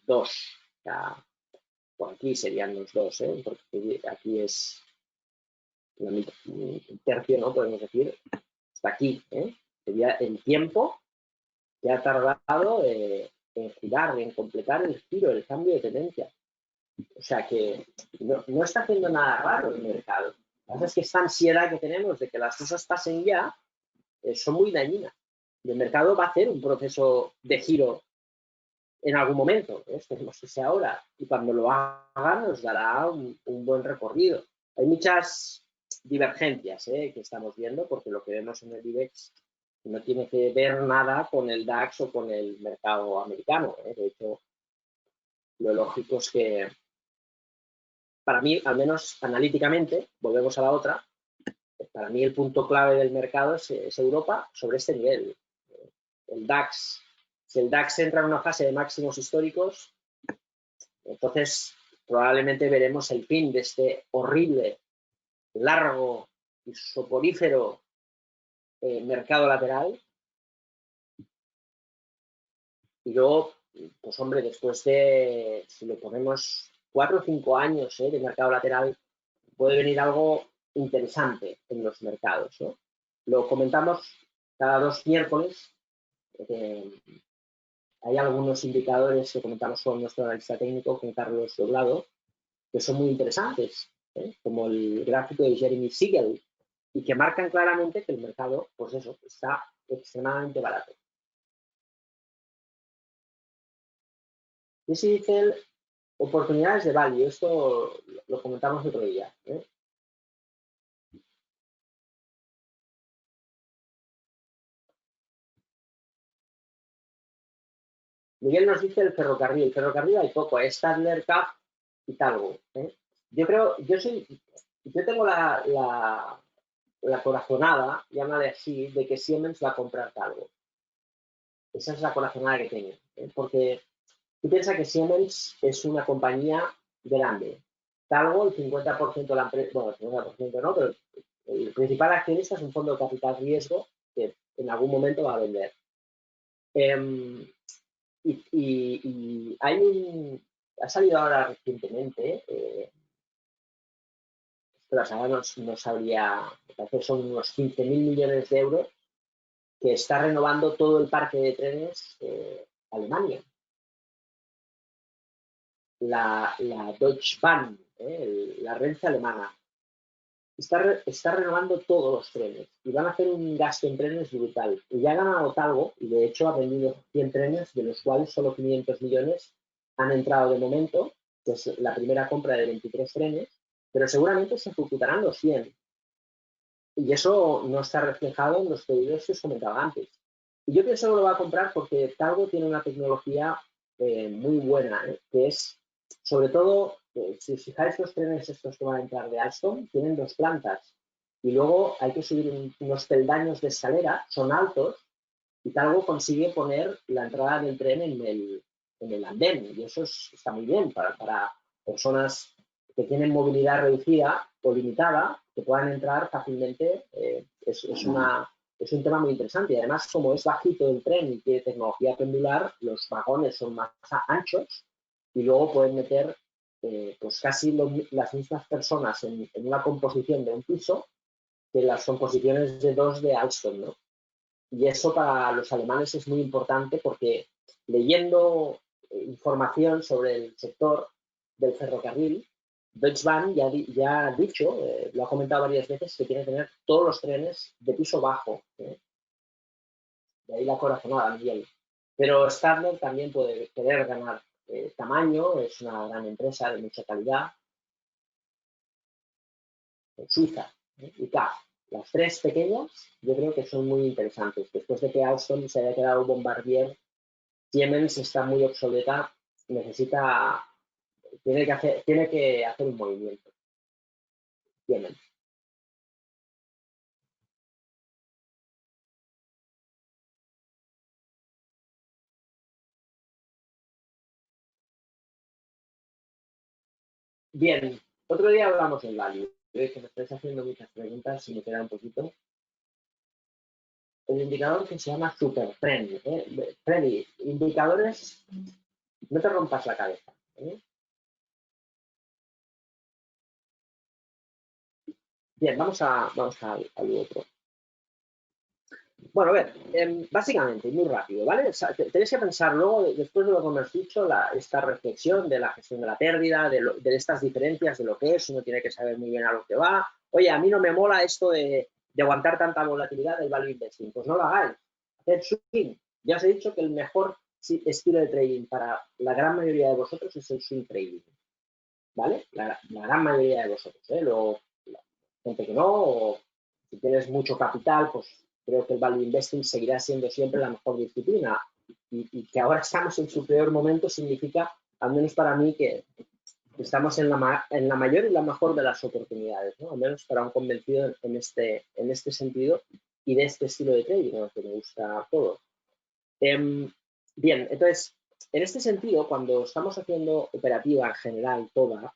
2. Ya, por aquí serían los dos, porque aquí es un tercio, ¿no? Podemos decir, hasta aquí, sería el tiempo que ha tardado en girar, en completar el giro, el cambio de tendencia. O sea que no está haciendo nada raro el mercado. Lo que pasa es que esta ansiedad que tenemos de que las cosas pasen ya son muy dañinas. Y el mercado va a hacer un proceso de giro en algún momento, esperemos que sea ahora, y cuando lo haga nos dará un buen recorrido. Hay muchas divergencias que estamos viendo, porque lo que vemos en el IBEX no tiene que ver nada con el DAX o con el mercado americano. De hecho, lo lógico es que, para mí, al menos analíticamente, volvemos a la otra, para mí el punto clave del mercado es Europa sobre este nivel. El DAX, si el DAX entra en una fase de máximos históricos, entonces probablemente veremos el fin de este horrible, largo y soporífero mercado lateral. Y luego, pues hombre, después de, si le ponemos 4 o 5 años de mercado lateral, puede venir algo interesante en los mercados, ¿no? Lo comentamos cada 2 miércoles. Hay algunos indicadores que comentamos con nuestro analista técnico, con Carlos Doblado, que son muy interesantes, como el gráfico de Jeremy Siegel, y que marcan claramente que el mercado, pues eso, está extremadamente barato. Y si dice oportunidades de value, esto lo comentamos otro día. Miguel nos dice el ferrocarril hay poco, es Stadler, CAF y Talgo. Yo tengo la corazonada, llámale así, de que Siemens va a comprar Talgo. Esa es la corazonada que tiene, porque tú piensas que Siemens es una compañía grande. Talgo, el 50% de la empresa, bueno, el 50% no, pero el principal accionista es un fondo de capital riesgo que en algún momento va a vender. Y ha salido ahora recientemente, pero ahora no sabría, me parece que son unos 15.000 millones de euros que está renovando todo el parque de trenes Alemania. La Deutsche Bahn, la Renfe alemana, está renovando todos los trenes y van a hacer un gasto en trenes brutal. Y ya ha ganado Talgo y de hecho ha vendido 100 trenes, de los cuales solo 500 millones han entrado de momento, que es la primera compra de 23 trenes, pero seguramente se ejecutarán los 100. Y eso no está reflejado en los pedidos que os comentaba antes. Y yo pienso que lo va a comprar porque Talgo tiene una tecnología muy buena, que es, sobre todo, si os fijáis los trenes estos que van a entrar de Alstom, tienen 2 plantas. Y luego hay que subir unos peldaños de escalera, son altos, y Talgo consigue poner la entrada del tren en el andén. Y eso está muy bien para personas que tienen movilidad reducida o limitada, que puedan entrar fácilmente. Es un tema muy interesante. Y además, como es bajito el tren y tiene tecnología pendular, los vagones son más anchos y luego pueden meter pues casi las mismas personas en una composición de un piso que las composiciones de 2 de Alstom, ¿no? Y eso para los alemanes es muy importante porque leyendo información sobre el sector del ferrocarril, Deutsche Bahn ya ha dicho, lo ha comentado varias veces, que tiene que tener todos los trenes de piso bajo. De ahí la corazonada, Miguel. Pero Stadler también puede querer ganar tamaño, es una gran empresa de mucha calidad, en Suiza, y CAF. Las 3 pequeñas yo creo que son muy interesantes. Después de que Alstom se haya quedado Bombardier, Siemens está muy obsoleta, tiene que hacer un movimiento. Siemens. Bien, otro día hablamos del value. Veo que me estáis haciendo muchas preguntas y me queda un poquito. El indicador que se llama Super Friendly. Friendly, indicadores, no te rompas la cabeza. Bien, vamos al otro. Bueno, a ver, básicamente, muy rápido, ¿vale? O sea, tenéis que pensar luego, después de lo que hemos dicho, esta reflexión de la gestión de la pérdida, de estas diferencias, de lo que es, uno tiene que saber muy bien a lo que va. Oye, a mí no me mola esto de aguantar tanta volatilidad del value investing. Pues no lo hagáis. Haced swing. Ya os he dicho que el mejor estilo de trading para la gran mayoría de vosotros es el swing trading, ¿vale? La gran mayoría de vosotros, ¿eh? Luego, gente que no, o si tienes mucho capital, pues creo que el value investing seguirá siendo siempre la mejor disciplina. Y que ahora estamos en su peor momento significa, al menos para mí, que estamos en la mayor y la mejor de las oportunidades, ¿no? Al menos para un convencido en este sentido y de este estilo de trading, ¿no? Que me gusta todo. Bien, entonces, en este sentido, cuando estamos haciendo operativa en general toda,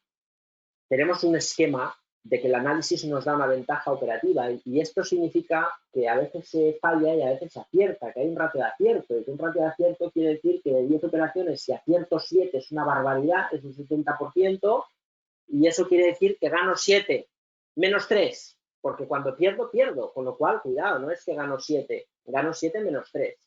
tenemos un esquema de que el análisis nos da una ventaja operativa y esto significa que a veces se falla y a veces se acierta, que hay un ratio de acierto. Y que un ratio de acierto quiere decir que de 10 operaciones, si acierto 7 es una barbaridad, es un 70%, y eso quiere decir que gano 7 menos 3, porque cuando pierdo, pierdo. Con lo cual, cuidado, no es que gano 7 menos 3,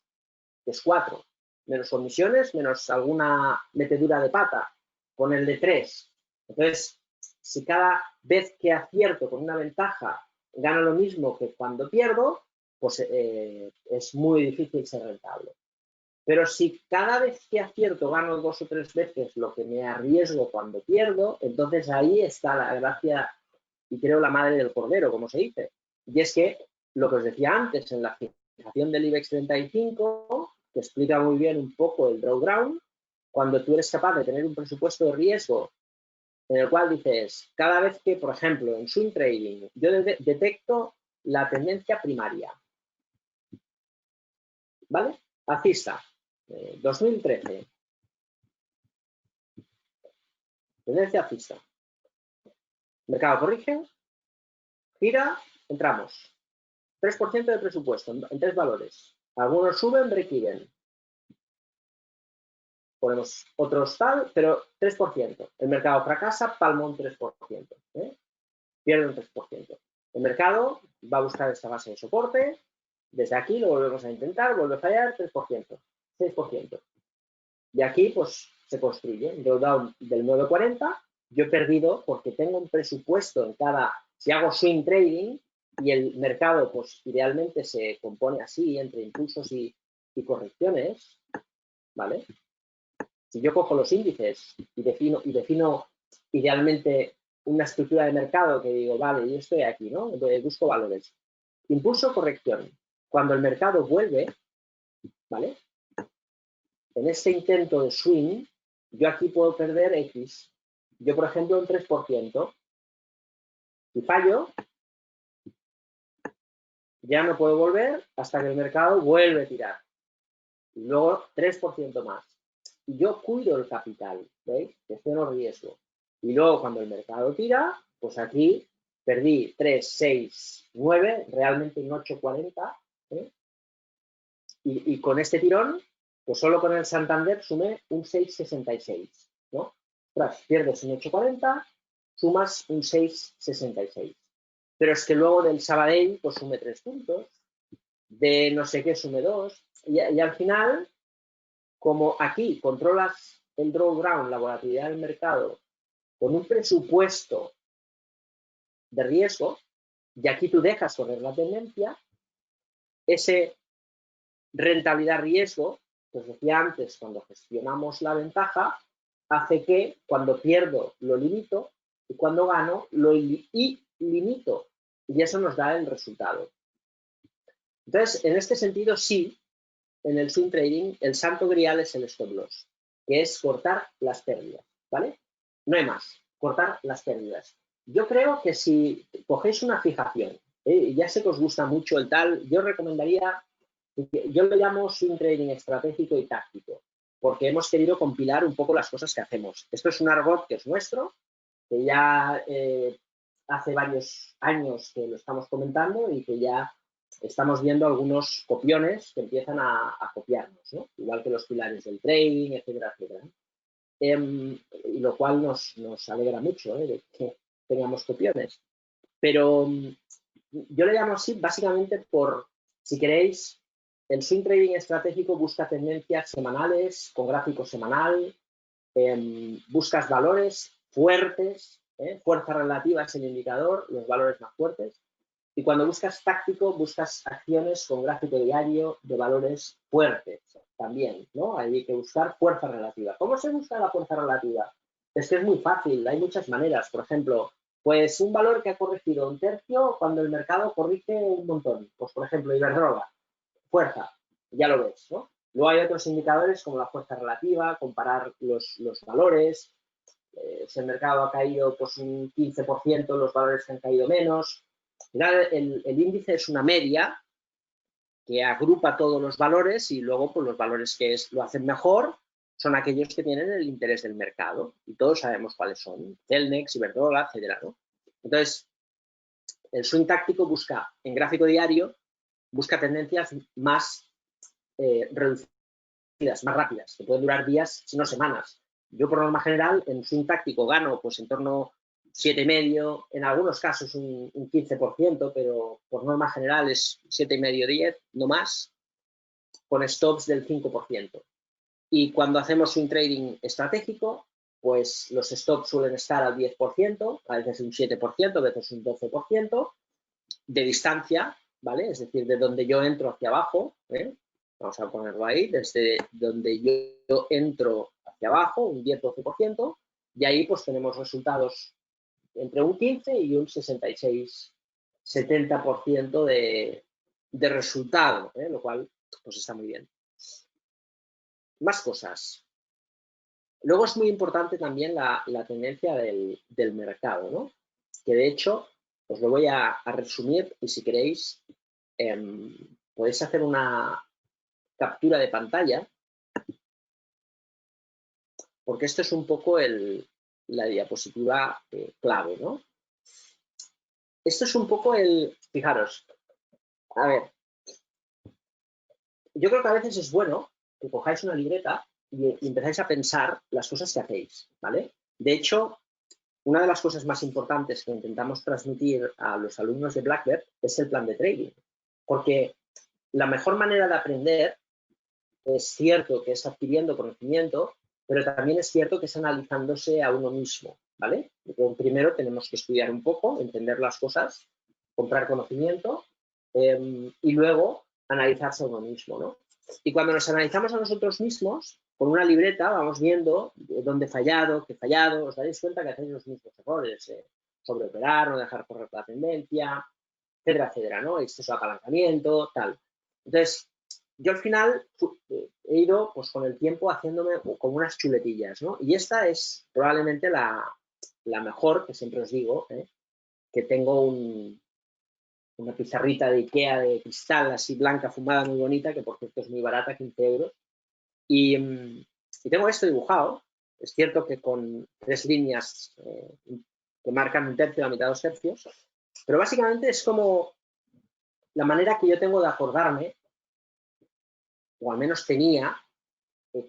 que es 4, menos comisiones, menos alguna metedura de pata, con el de 3. Entonces, si cada vez que acierto con una ventaja gano lo mismo que cuando pierdo, pues es muy difícil ser rentable. Pero si cada vez que acierto gano 2 o 3 veces lo que me arriesgo cuando pierdo, entonces ahí está la gracia y creo la madre del cordero, como se dice. Y es que lo que os decía antes, en la fijación del IBEX 35, que explica muy bien un poco el drawdown, cuando tú eres capaz de tener un presupuesto de riesgo en el cual dices, cada vez que, por ejemplo, en swing trading, yo detecto la tendencia primaria, ¿vale? alcista, 2013, tendencia alcista. Mercado corrige, gira, entramos. 3% de presupuesto en 3 valores. Algunos suben, break-even. Ponemos otros tal, pero 3%. El mercado fracasa, palma un 3%. Pierde un 3%. El mercado va a buscar esta base de soporte. Desde aquí lo volvemos a intentar, vuelve a fallar, 3%, 6%. Y aquí, pues, se construye un drawdown del 9,40. Yo he perdido porque tengo un presupuesto en cada... Si hago swing trading y el mercado, pues, idealmente se compone así, entre impulsos y correcciones, ¿vale? Si yo cojo los índices y defino idealmente una estructura de mercado que digo, vale, yo estoy aquí, ¿no? Busco valores. Impulso, corrección. Cuando el mercado vuelve, ¿vale? En este intento de swing, yo aquí puedo perder X. Yo, por ejemplo, un 3%. Si fallo, ya no puedo volver hasta que el mercado vuelve a tirar. Y luego 3% más. Y yo cuido el capital, ¿veis? Gestiono riesgo. Y luego cuando el mercado tira, pues aquí perdí 3, 6, 9, realmente un 8,40. Y con este tirón, pues solo con el Santander sumé un 6,66, ¿no? Tras, pierdes un 8,40, sumas un 6,66. Pero es que luego del Sabadell, pues sume 3 puntos, de no sé qué sume 2, y al final, como aquí controlas el drawdown, la volatilidad del mercado, con un presupuesto de riesgo, y aquí tú dejas correr la tendencia, ese rentabilidad-riesgo, que os decía antes, cuando gestionamos la ventaja, hace que cuando pierdo lo limito y cuando gano lo limito. Y eso nos da el resultado. Entonces, en este sentido, sí, en el swing trading, el santo grial es el stop loss, que es cortar las pérdidas, ¿vale? No hay más, cortar las pérdidas. Yo creo que si cogéis una fijación, ya sé que os gusta mucho el tal, yo recomendaría, yo lo llamo swing trading estratégico y táctico, porque hemos querido compilar un poco las cosas que hacemos. Esto es un argot que es nuestro, que ya hace varios años que lo estamos comentando y que ya estamos viendo algunos copiones que empiezan a copiarnos, ¿no? Igual que los pilares del trading, etcétera, etcétera. Y lo cual nos alegra mucho, de que tengamos copiones. Pero yo le llamo así básicamente por, si queréis, el swing trading estratégico busca tendencias semanales, con gráfico semanal, buscas valores fuertes, fuerza relativa es el indicador, los valores más fuertes. Y cuando buscas táctico, buscas acciones con gráfico diario de valores fuertes también, ¿no? Hay que buscar fuerza relativa. ¿Cómo se busca la fuerza relativa? Es que es muy fácil, hay muchas maneras. Por ejemplo, pues un valor que ha corregido un tercio cuando el mercado corrige un montón. Pues, por ejemplo, Iberdrola, fuerza, ya lo ves, ¿no? Luego hay otros indicadores como la fuerza relativa, comparar los valores. Si el mercado ha caído pues un 15%, los valores que han caído menos. El índice es una media que agrupa todos los valores y luego pues, los valores que lo hacen mejor son aquellos que tienen el interés del mercado y todos sabemos cuáles son, Celnex, Iberdrola, etcétera, ¿no? Entonces, el swing táctico busca, en gráfico diario, busca tendencias más reducidas, más rápidas, que pueden durar días, si no semanas. Yo, por norma general, en swing táctico gano pues en torno 7,5, en algunos casos un 15%, pero por norma general es 7,5, 10, no más, con stops del 5%. Y cuando hacemos un trading estratégico, pues los stops suelen estar al 10%, a veces un 7%, a veces un 12% de distancia, ¿vale? Es decir, de donde yo entro hacia abajo, vamos a ponerlo ahí, desde donde yo entro hacia abajo, un 10-12%, y ahí pues tenemos resultados entre un 15 y un 66-70% de resultado, lo cual pues está muy bien. Más cosas. Luego es muy importante también la tendencia del mercado, ¿no? Que de hecho os lo voy a resumir y si queréis podéis hacer una captura de pantalla, porque esto es un poco la diapositiva clave, ¿no? Esto es un poco fijaros, a ver, yo creo que a veces es bueno que cojáis una libreta y empezáis a pensar las cosas que hacéis, ¿vale? De hecho, una de las cosas más importantes que intentamos transmitir a los alumnos de Blackbird es el plan de trading, porque la mejor manera de aprender es cierto que es adquiriendo conocimiento, pero también es cierto que es analizándose a uno mismo, ¿vale? Primero tenemos que estudiar un poco, entender las cosas, comprar conocimiento y luego analizarse a uno mismo, ¿no? Y cuando nos analizamos a nosotros mismos, con una libreta vamos viendo dónde he fallado, qué he fallado, os daréis cuenta que hacéis los mismos errores, sobreoperar, no dejar correr la tendencia, etcétera, etcétera, ¿no? Exceso de apalancamiento, tal. Entonces, yo al final he ido, pues con el tiempo, haciéndome como unas chuletillas, ¿no? Y esta es probablemente la mejor, que siempre os digo, que tengo una pizarrita de Ikea de cristal así blanca, fumada, muy bonita, que por cierto es muy barata, 15 euros. Y tengo esto dibujado. Es cierto que con 3 líneas que marcan 1/3, la mitad 2/3, pero básicamente es como la manera que yo tengo de acordarme, o al menos tenía,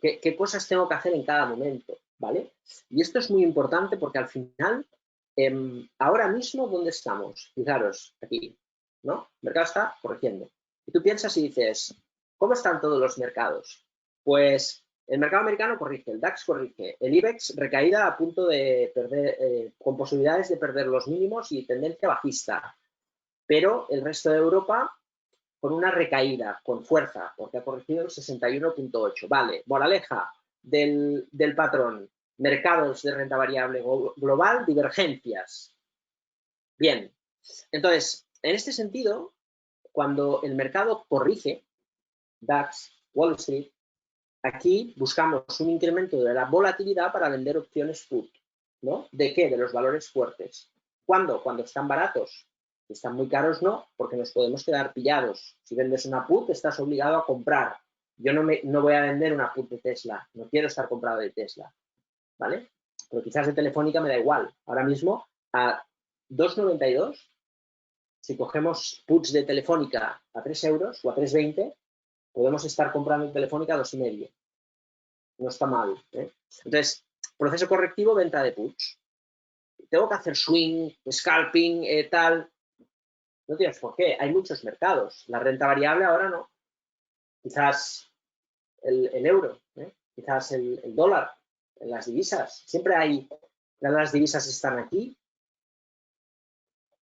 qué cosas tengo que hacer en cada momento, ¿vale? Y esto es muy importante porque al final, ahora mismo, ¿dónde estamos? Fijaros, aquí, ¿no? El mercado está corrigiendo. Y tú piensas y dices, ¿cómo están todos los mercados? Pues el mercado americano corrige, el DAX corrige, el IBEX recaída a punto de perder, con posibilidades de perder los mínimos y tendencia bajista. Pero el resto de Europa con una recaída, con fuerza, porque ha corregido el 61.8. Vale, moraleja del patrón. Mercados de renta variable global, divergencias. Bien, entonces, en este sentido, cuando el mercado corrige, DAX, Wall Street, aquí buscamos un incremento de la volatilidad para vender opciones put, ¿no? ¿De qué? De los valores fuertes. ¿Cuándo? Cuando están baratos. Si están muy caros, no, porque nos podemos quedar pillados. Si vendes una put, estás obligado a comprar. Yo no voy a vender una put de Tesla. No quiero estar comprado de Tesla, ¿vale? Pero quizás de Telefónica me da igual. Ahora mismo, a 2,92, si cogemos puts de Telefónica a 3 euros o a 3,20, podemos estar comprando Telefónica a 2,5. No está mal, ¿eh? Entonces, proceso correctivo, venta de puts. Tengo que hacer swing, scalping, tal. No tienes por qué. Hay muchos mercados. La renta variable ahora no. Quizás el euro, quizás el dólar, las divisas. Siempre hay. Las divisas están aquí.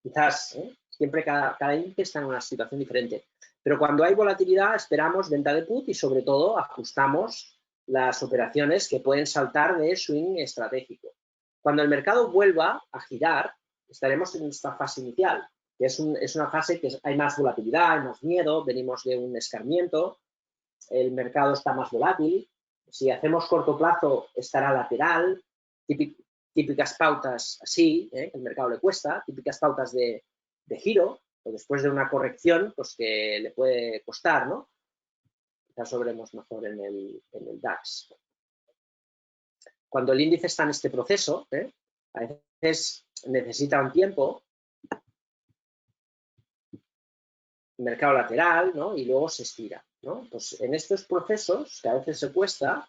Quizás, siempre cada índice está en una situación diferente. Pero cuando hay volatilidad, esperamos venta de put y sobre todo ajustamos las operaciones que pueden saltar de swing estratégico. Cuando el mercado vuelva a girar, estaremos en esta fase inicial, que es una fase que hay más volatilidad, hay más miedo, venimos de un escarmiento, el mercado está más volátil. Si hacemos corto plazo, estará lateral, típicas pautas así, que el mercado le cuesta, típicas pautas de giro, o después de una corrección, pues que le puede costar, ¿no? Quizás sobremos mejor en el DAX. Cuando el índice está en este proceso, a veces necesita un tiempo, mercado lateral, ¿no? Y luego se estira, ¿no? Pues en estos procesos, que a veces se cuesta,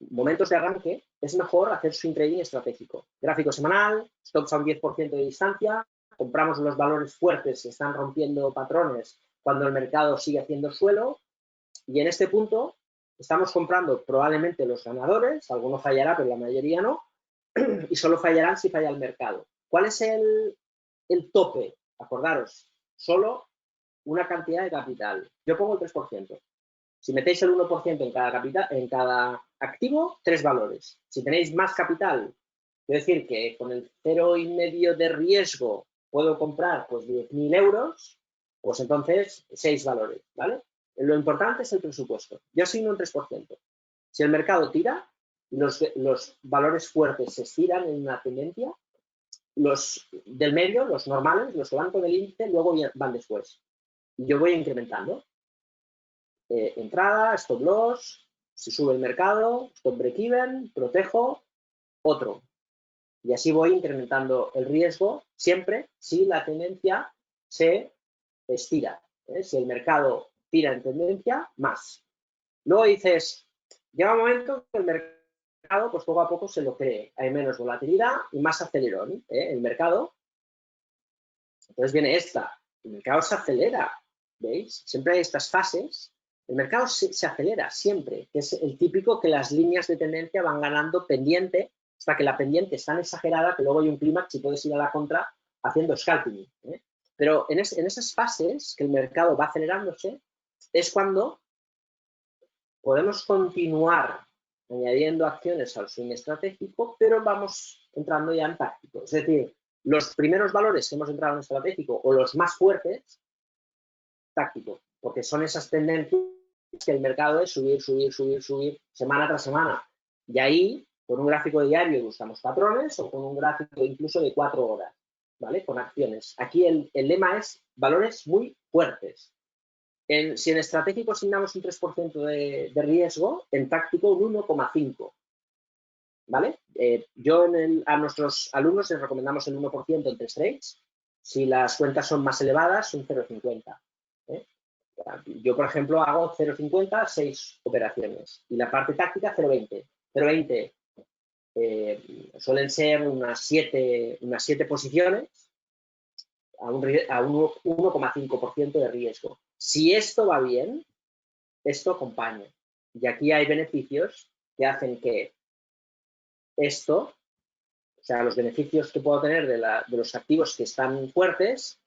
momentos de arranque, es mejor hacer swing trading estratégico. Gráfico semanal, stops a un 10% de distancia, compramos los valores fuertes que están rompiendo patrones cuando el mercado sigue haciendo suelo, y en este punto estamos comprando probablemente los ganadores, alguno fallará, pero la mayoría no, y solo fallarán si falla el mercado. ¿Cuál es el tope? Acordaros, solo una cantidad de capital. Yo pongo el 3%. Si metéis el 1% en cada activo, 3 valores. Si tenéis más capital, quiero decir que con el 0,5 de riesgo puedo comprar pues 10.000 euros, pues entonces 6 valores, ¿vale? Lo importante es el presupuesto. Yo asigno un 3%. Si el mercado tira, los valores fuertes se estiran en una tendencia, los del medio, los normales, los que van con el índice, luego van después. Y yo voy incrementando. entrada, stop loss, si sube el mercado, stop break even, protejo, otro. Y así voy incrementando el riesgo siempre si la tendencia se estira. Si el mercado tira en tendencia, más. Luego dices, llega un momento que el mercado, pues poco a poco se lo cree. Hay menos volatilidad y más acelerón. El mercado. Entonces viene esta. El mercado se acelera. ¿Veis? Siempre hay estas fases. El mercado se acelera siempre, que es el típico que las líneas de tendencia van ganando pendiente hasta que la pendiente es tan exagerada que luego hay un clímax y puedes ir a la contra haciendo scalping. Pero en esas fases que el mercado va acelerándose es cuando podemos continuar añadiendo acciones al swing estratégico, pero vamos entrando ya en táctico. Es decir, los primeros valores que hemos entrado en estratégico o los más fuertes, táctico, porque son esas tendencias que el mercado es subir, subir, subir, subir, semana tras semana. Y ahí, con un gráfico diario buscamos patrones o con un gráfico incluso de 4 horas, ¿vale? Con acciones. Aquí el lema es valores muy fuertes. Si en estratégico asignamos un 3% de riesgo, en táctico un 1,5%. ¿Vale? Yo a nuestros alumnos les recomendamos el 1% en 3 trades. Si las cuentas son más elevadas, un 0,50. Yo, por ejemplo, hago 0,50, 6 operaciones. Y la parte táctica, 0,20. 0,20 suelen ser unas 7 posiciones a un 1,5% de riesgo. Si esto va bien, esto acompaña. Y aquí hay beneficios que hacen que esto, o sea, los beneficios que puedo tener de los activos que están fuertes,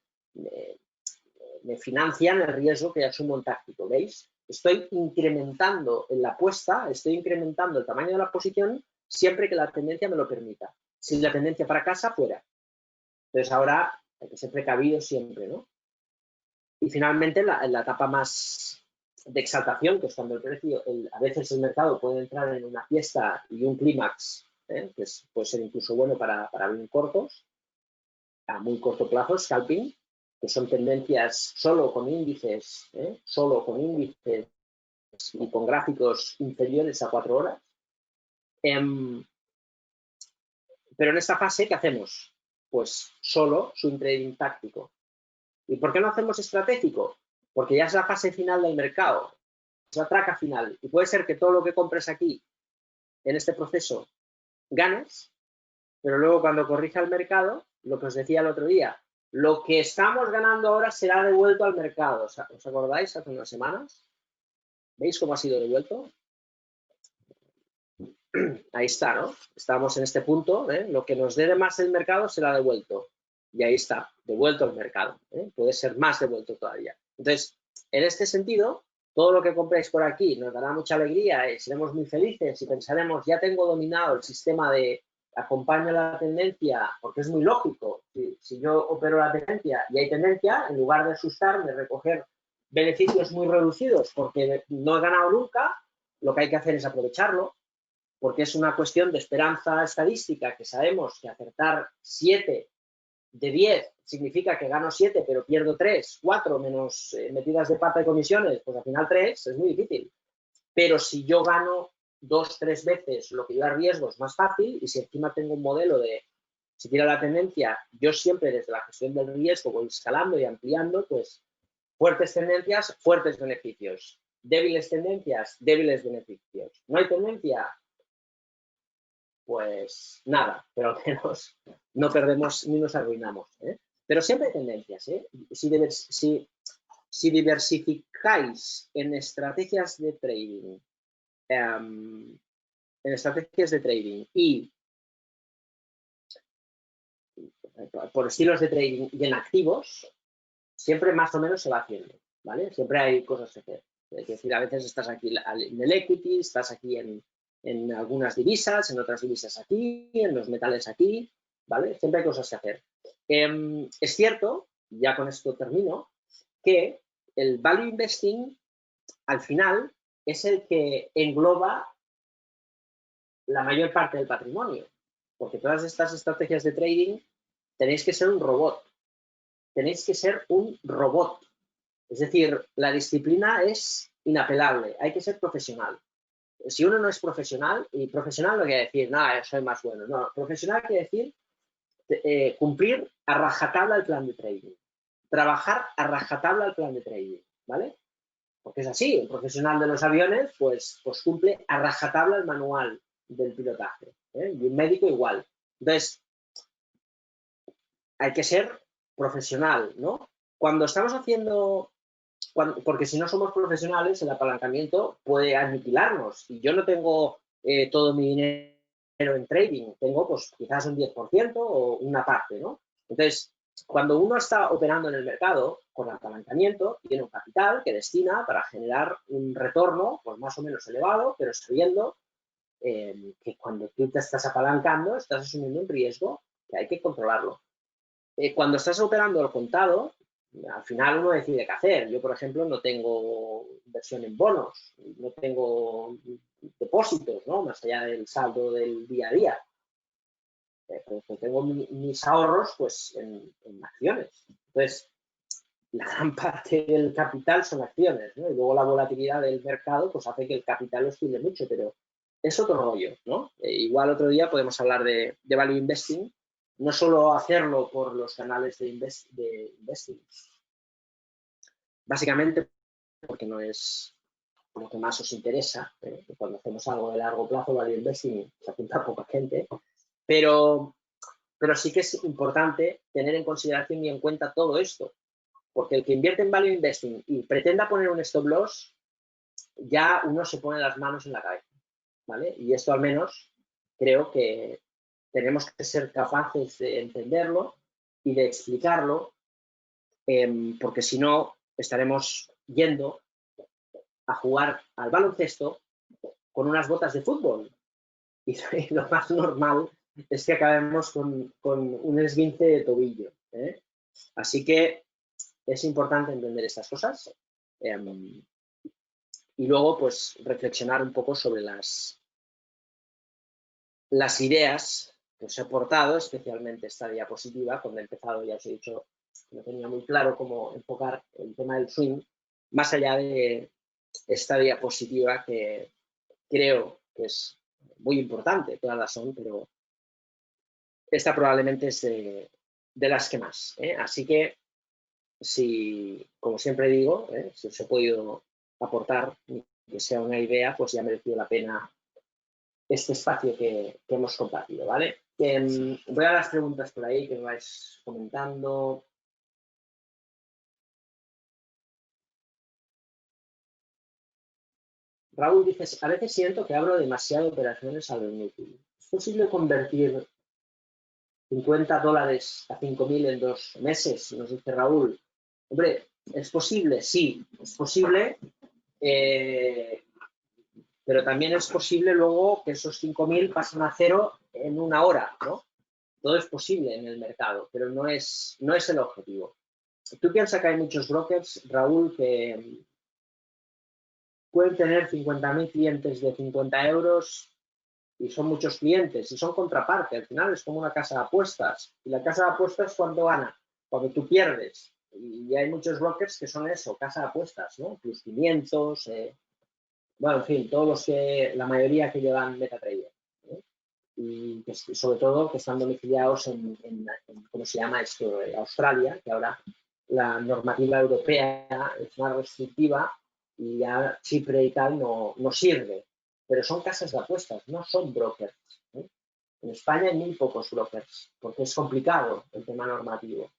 me financian el riesgo que asumo en táctico, ¿veis? Estoy incrementando en la apuesta, estoy incrementando el tamaño de la posición siempre que la tendencia me lo permita. Si la tendencia para casa, fuera. Entonces ahora hay que ser precavido siempre, ¿no? Y finalmente la etapa más de exaltación, que es cuando el precio, a veces el mercado puede entrar en una fiesta y un clímax, que puede ser incluso bueno para bien cortos, a muy corto plazo, scalping, que son tendencias solo con índices y con gráficos inferiores a 4 horas. Pero en esta fase, ¿qué hacemos? Pues solo swing trading táctico. ¿Y por qué no hacemos estratégico? Porque ya es la fase final del mercado, es la traca final. Y puede ser que todo lo que compres aquí, en este proceso, ganes, pero luego cuando corrija el mercado, lo que os decía el otro día, lo que estamos ganando ahora será devuelto al mercado. ¿Os acordáis hace unas semanas? ¿Veis cómo ha sido devuelto? Ahí está, ¿no? Estamos en este punto, lo que nos dé de más el mercado será devuelto. Y ahí está, devuelto al mercado. Puede ser más devuelto todavía. Entonces, en este sentido, todo lo que compréis por aquí nos dará mucha alegría y seremos muy felices y pensaremos, ya tengo dominado el sistema de acompaño la tendencia, porque es muy lógico. Si yo opero la tendencia y hay tendencia, en lugar de asustarme, recoger beneficios muy reducidos porque no he ganado nunca, lo que hay que hacer es aprovecharlo, porque es una cuestión de esperanza estadística, que sabemos que acertar 7 de 10 significa que gano 7, pero pierdo 3, 4 menos metidas de pata y comisiones, pues al final 3 es muy difícil. Pero si yo gano 2, 3 veces lo que yo arriesgo es más fácil, y si encima tengo un modelo de, si tira la tendencia, yo siempre desde la gestión del riesgo voy escalando y ampliando, pues fuertes tendencias, fuertes beneficios. Débiles tendencias, débiles beneficios. No hay tendencia, pues nada, pero al menos no perdemos ni nos arruinamos. Pero siempre hay tendencias. Si diversificáis en estrategias de trading, y por estilos de trading y en activos, siempre más o menos se va haciendo, ¿vale? Siempre hay cosas que hacer. Es decir, a veces estás aquí en el equity, estás aquí en algunas divisas, en otras divisas aquí, en los metales aquí, ¿vale? Siempre hay cosas que hacer. Es cierto, ya con esto termino, que el value investing al final es el que engloba la mayor parte del patrimonio, porque todas estas estrategias de trading tenéis que ser un robot. Tenéis que ser un robot. Es decir, la disciplina es inapelable, hay que ser profesional. Si uno no es profesional, y profesional no quiere decir, no, soy más bueno, no, profesional quiere decir cumplir a rajatabla el plan de trading, trabajar a rajatabla el plan de trading, ¿vale? Porque es así, el profesional de los aviones pues cumple a rajatabla el manual del pilotaje, ¿eh? Y un médico igual. Entonces, hay que ser profesional, ¿no? Cuando estamos haciendo, porque si no somos profesionales, el apalancamiento puede aniquilarnos. Y yo no tengo todo mi dinero en trading, tengo pues quizás un 10% o una parte, ¿no? Entonces, cuando uno está operando en el mercado con apalancamiento, tiene un capital que destina para generar un retorno pues más o menos elevado, pero sabiendo que cuando tú te estás apalancando, estás asumiendo un riesgo que hay que controlarlo. Cuando estás operando al contado, al final uno decide qué hacer. Yo, por ejemplo, no tengo inversión en bonos, no tengo depósitos, ¿no? Más allá del saldo del día a día. Pues tengo mis ahorros pues en acciones. Entonces, la gran parte del capital son acciones, ¿no? Y luego la volatilidad del mercado pues hace que el capital oscile mucho, pero es otro rollo, ¿no? Igual otro día podemos hablar de value investing, no solo hacerlo por los canales de investing, básicamente porque no es lo que más os interesa, cuando hacemos algo de largo plazo, value investing, se apunta poca gente, pero sí que es importante tener en consideración y en cuenta todo esto, porque el que invierte en value investing y pretenda poner un stop loss, ya uno se pone las manos en la cabeza, ¿vale? Y esto al menos creo que tenemos que ser capaces de entenderlo y de explicarlo, porque si no estaremos yendo a jugar al baloncesto con unas botas de fútbol. Y lo más normal es que acabemos con un esguince de tobillo, ¿eh? Así que es importante entender estas cosas y luego pues reflexionar un poco sobre las ideas que os he aportado, especialmente esta diapositiva. Cuando he empezado ya os he dicho que no tenía muy claro cómo enfocar el tema del swing, más allá de esta diapositiva que creo que es muy importante, todas las son, pero esta probablemente es de las que más, ¿eh? Así que, si, como siempre digo, si os he podido aportar que sea una idea, pues ya ha merecido la pena este espacio que hemos compartido, ¿vale? Voy a las preguntas por ahí que me vais comentando. Raúl dice, a veces siento que abro demasiadas operaciones a lo inútil. ¿Es posible convertir $50 a 5.000 en 2 meses? Nos dice Raúl. Hombre, es posible, sí, es posible, pero también es posible luego que esos 5.000 pasen a cero en una hora, ¿no? Todo es posible en el mercado, pero no es el objetivo. Tú piensas que hay muchos brokers, Raúl, que pueden tener 50.000 clientes de 50 euros y son muchos clientes y son contraparte. Al final es como una casa de apuestas. Y la casa de apuestas, ¿cuándo gana? Cuando tú pierdes. Y hay muchos brokers que son eso, casa de apuestas, ¿no? Plus 500, bueno, en fin, todos los que, la mayoría que llevan MetaTrader, ¿eh? Y que, sobre todo que están domiciliados en ¿cómo se llama esto? Australia, que ahora la normativa europea es más restrictiva y ya Chipre y tal no sirve. Pero son casas de apuestas, no son brokers, ¿eh? En España hay muy pocos brokers, porque es complicado el tema normativo.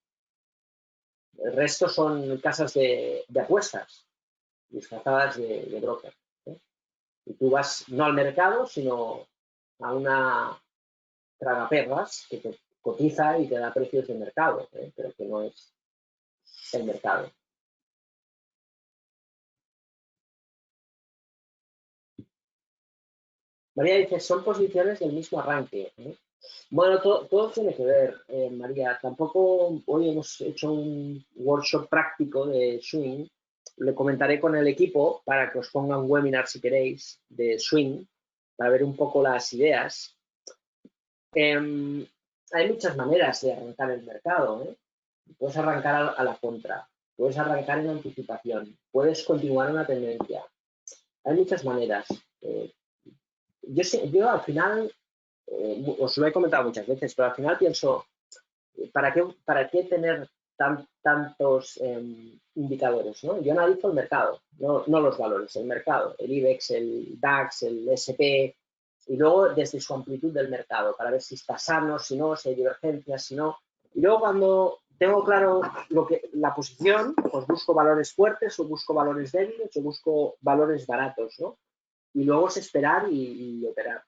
El resto son casas de apuestas, disfrazadas de broker, ¿eh? Y tú vas no al mercado, sino a una tragaperras que te cotiza y te da precios de mercado, pero que no es el mercado. María dice, son posiciones del mismo arranque, ¿eh? Bueno, todo tiene que ver, María. Tampoco hoy hemos hecho un workshop práctico de swing. Le comentaré con el equipo para que os ponga un webinar, si queréis, de swing, para ver un poco las ideas. Hay muchas maneras de arrancar el mercado, ¿eh? Puedes arrancar a la contra, puedes arrancar en anticipación, puedes continuar una tendencia, Hay muchas maneras. Yo al final, os lo he comentado muchas veces, pero al final pienso, ¿para qué tener tantos indicadores, ¿no? Yo analizo el mercado, no los valores, el mercado, el IBEX, el DAX, el SP, y luego desde su amplitud del mercado, para ver si está sano, si no, si hay divergencias, si no. Y luego cuando tengo claro la posición, pues busco valores fuertes o busco valores débiles o busco valores baratos, ¿no? Y luego es esperar y operar.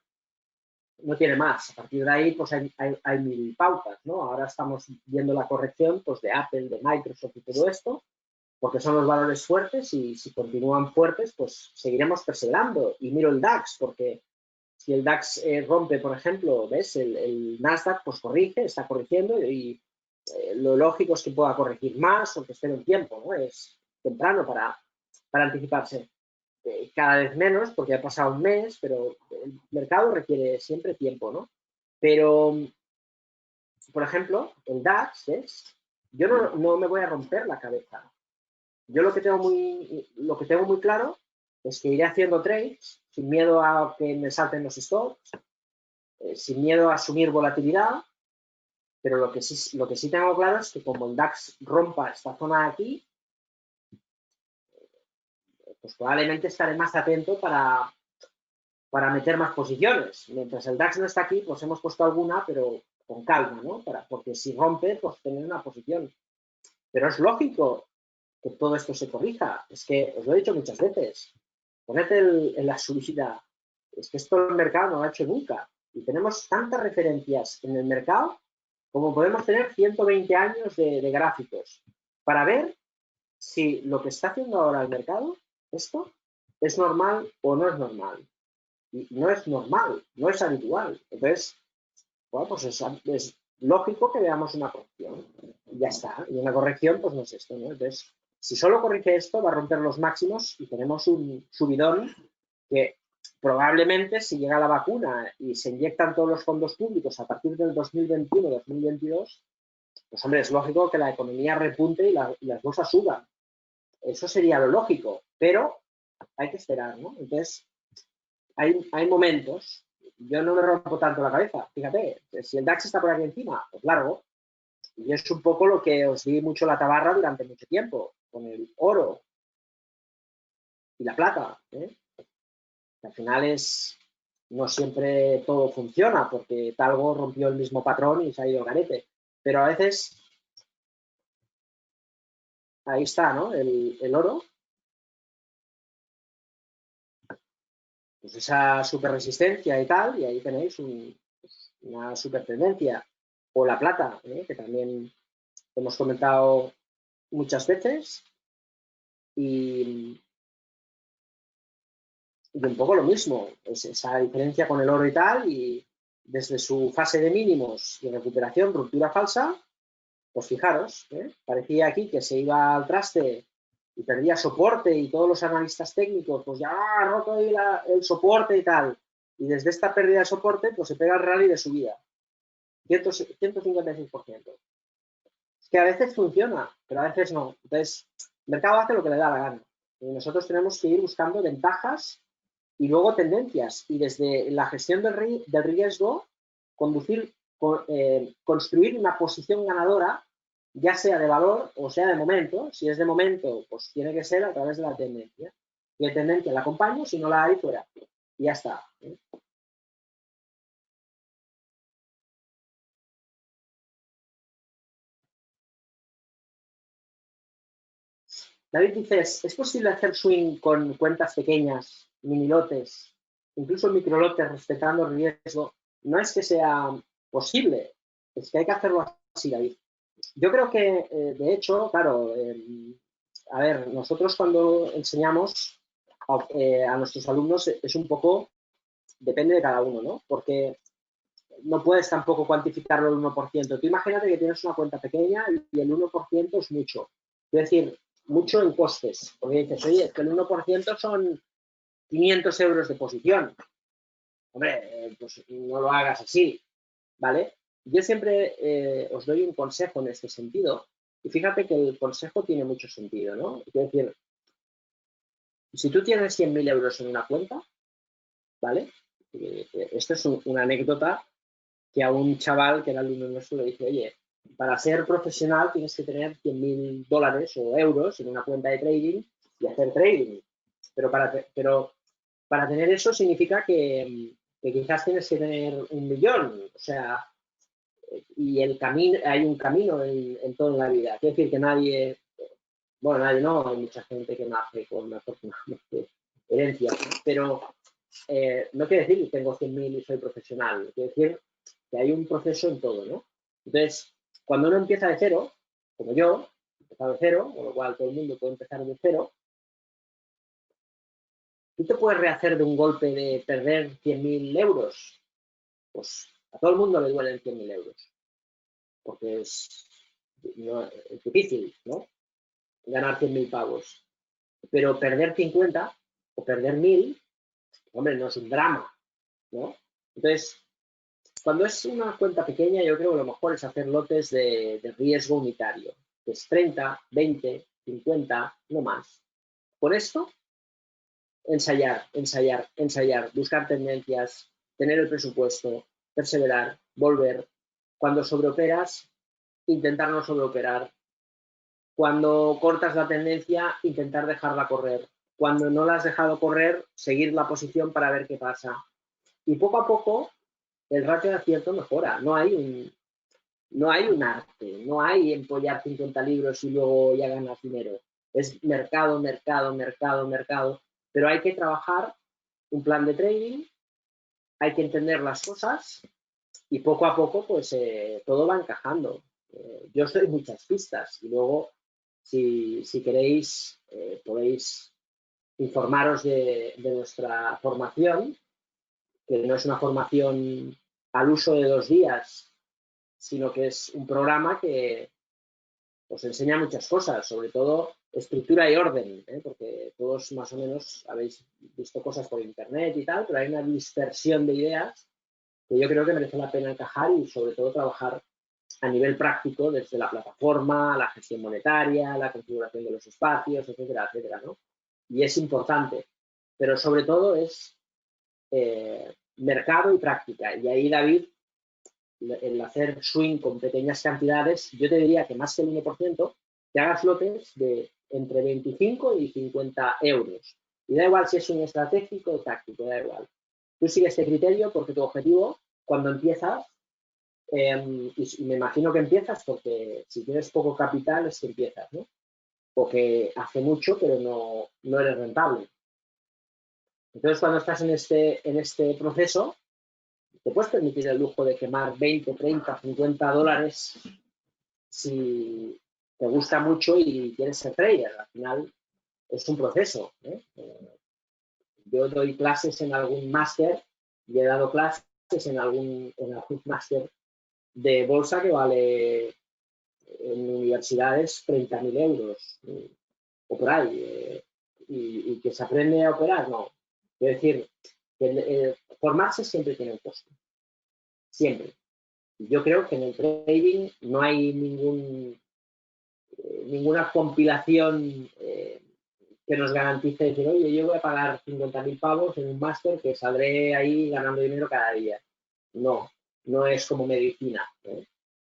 No tiene más. A partir de ahí, pues hay mil pautas, ¿no? Ahora estamos viendo la corrección pues, de Apple, de Microsoft y todo esto, porque son los valores fuertes y si continúan fuertes, pues seguiremos perseverando. Y miro el DAX, porque si el DAX rompe, por ejemplo, ¿ves? El Nasdaq pues corrige, está corrigiendo y lo lógico es que pueda corregir más o que esté en tiempo, ¿no? Es temprano para anticiparse. Cada vez menos, porque ha pasado un mes, pero el mercado requiere siempre tiempo, ¿no? Pero, por ejemplo, el DAX, ¿ves? Yo no me voy a romper la cabeza. Yo lo que tengo muy claro es que iré haciendo trades sin miedo a que me salten los stops, sin miedo a asumir volatilidad, pero lo que sí tengo claro es que como el DAX rompa esta zona de aquí, pues probablemente estaré más atento para meter más posiciones. Mientras el DAX no está aquí, pues hemos puesto alguna, pero con calma, ¿no? Porque si rompe, pues tener una posición. Pero es lógico que todo esto se corrija. Es que os lo he dicho muchas veces. Ponete en la subida. Es que esto el mercado no lo ha hecho nunca. Y tenemos tantas referencias en el mercado como podemos tener 120 años de gráficos para ver si lo que está haciendo ahora el mercado, esto, es normal o no es normal. Y no es normal, no es habitual. Entonces, bueno, pues es lógico que veamos una corrección. Y ya está. Y una corrección, pues no es esto, ¿no? Entonces, si solo corrige esto, va a romper los máximos y tenemos un subidón que probablemente si llega la vacuna y se inyectan todos los fondos públicos a partir del 2021-2022, pues hombre, es lógico que la economía repunte y las bolsas suban. Eso sería lo lógico, pero hay que esperar, ¿no? Entonces, hay momentos, yo no me rompo tanto la cabeza, fíjate, si el DAX está por aquí encima, pues largo, y es un poco lo que os di mucho la tabarra durante mucho tiempo, con el oro y la plata, ¿eh? Al final no siempre todo funciona, porque Talgo rompió el mismo patrón y se ha ido al garete, pero a veces, ahí está, ¿no? El oro, pues esa super resistencia y tal, y ahí tenéis una super tendencia. O la plata, que también hemos comentado muchas veces, y un poco lo mismo, es esa diferencia con el oro y tal, y desde su fase de mínimos y recuperación, ruptura falsa, pues fijaros, parecía aquí que se iba al traste y perdía soporte y todos los analistas técnicos, pues ya ha roto ahí el soporte y tal, y desde esta pérdida de soporte, pues se pega el rally de subida, 156%. Es que a veces funciona, pero a veces no. Entonces, el mercado hace lo que le da la gana. Y nosotros tenemos que ir buscando ventajas y luego tendencias. Y desde la gestión del riesgo, construir una posición ganadora, ya sea de valor o sea de momento. Si es de momento, pues tiene que ser a través de la tendencia. Y la tendencia la acompaño, si no la hay, fuera. Y ya está. David dice, ¿es posible hacer swing con cuentas pequeñas, mini lotes, incluso microlotes, respetando el riesgo? No es que sea posible, es que hay que hacerlo así, David. Yo creo que, de hecho, claro, a ver, nosotros cuando enseñamos a nuestros alumnos es un poco, depende de cada uno, ¿no? Porque no puedes tampoco cuantificarlo al 1%. Tú imagínate que tienes una cuenta pequeña y el 1% es mucho. Es decir, mucho en costes. Porque dices, oye, es que el 1% son 500 euros de posición. Hombre, pues no lo hagas así, ¿vale? Yo siempre os doy un consejo en este sentido. Y fíjate que el consejo tiene mucho sentido, ¿no? Es decir, Si tú tienes 100.000 euros en una cuenta, ¿vale? Esto es una anécdota que a un chaval que era alumno nuestro le dice, oye, para ser profesional tienes que tener 100.000 dólares o euros en una cuenta de trading y hacer trading. Pero para tener eso significa que quizás tienes que tener 1.000.000. O sea, y el camino, hay un camino en toda la vida. Quiere decir que nadie, bueno, nadie no, hay mucha gente que nace con afortunadamente herencia, pero no quiere decir que tengo 100.000 y soy profesional, quiere decir que hay un proceso en todo, ¿no? Entonces, cuando uno empieza de cero, como yo, he empezado de cero, con lo cual todo el mundo puede empezar de cero, ¿tú te puedes rehacer de un golpe de perder 100.000 euros? Pues a todo el mundo le duelen 100.000 euros, porque es difícil, ¿no? Ganar 100.000 pavos. Pero perder 50 o perder 1.000, hombre, no es un drama, ¿no? Entonces, cuando es una cuenta pequeña, yo creo que lo mejor es hacer lotes de riesgo unitario, que es 30, 20, 50, no más. Por esto, ensayar, ensayar, ensayar, buscar tendencias, tener el presupuesto, perseverar, volver. Cuando sobreoperas, intentar no sobreoperar. Cuando cortas la tendencia, intentar dejarla correr. Cuando no la has dejado correr, seguir la posición para ver qué pasa. Y poco a poco, el ratio de acierto mejora. No hay un arte, no hay empollar 50 libros y luego ya ganas dinero. Es mercado, mercado, mercado, mercado. Pero hay que trabajar un plan de trading, hay que entender las cosas y poco a poco pues todo va encajando. Yo os doy muchas pistas y luego si queréis podéis informaros de nuestra formación, que no es una formación al uso de 2 días, sino que es un programa que os enseña muchas cosas, sobre todo estructura y orden, porque todos más o menos habéis visto cosas por internet y tal, pero hay una dispersión de ideas que yo creo que merece la pena encajar y sobre todo trabajar a nivel práctico desde la plataforma, la gestión monetaria, la configuración de los espacios, etcétera, etcétera, ¿no? Y es importante, pero sobre todo es mercado y práctica. Y ahí, David, el hacer swing con pequeñas cantidades, yo te diría que más que el 1%, que hagas lotes de entre 25 y 50 euros. Y da igual si es un estratégico o táctico, da igual. Tú sigues este criterio porque tu objetivo, cuando empiezas, y me imagino que empiezas porque si tienes poco capital es que empiezas, ¿no? O que hace mucho pero no eres rentable. Entonces, cuando estás en este proceso, te puedes permitir el lujo de quemar 20, 30, 50 dólares si te gusta mucho y quieres ser trader. Al final es un proceso. Yo doy clases en algún máster y he dado clases en algún máster de bolsa que vale en universidades 30.000 euros o por ahí. Y que se aprende a operar, no. Es decir, que formarse siempre tiene un costo. Siempre. Yo creo que en el trading no hay ninguna compilación que nos garantice decir, oye, yo voy a pagar 50.000 pavos en un máster que saldré ahí ganando dinero cada día. No, no es como medicina.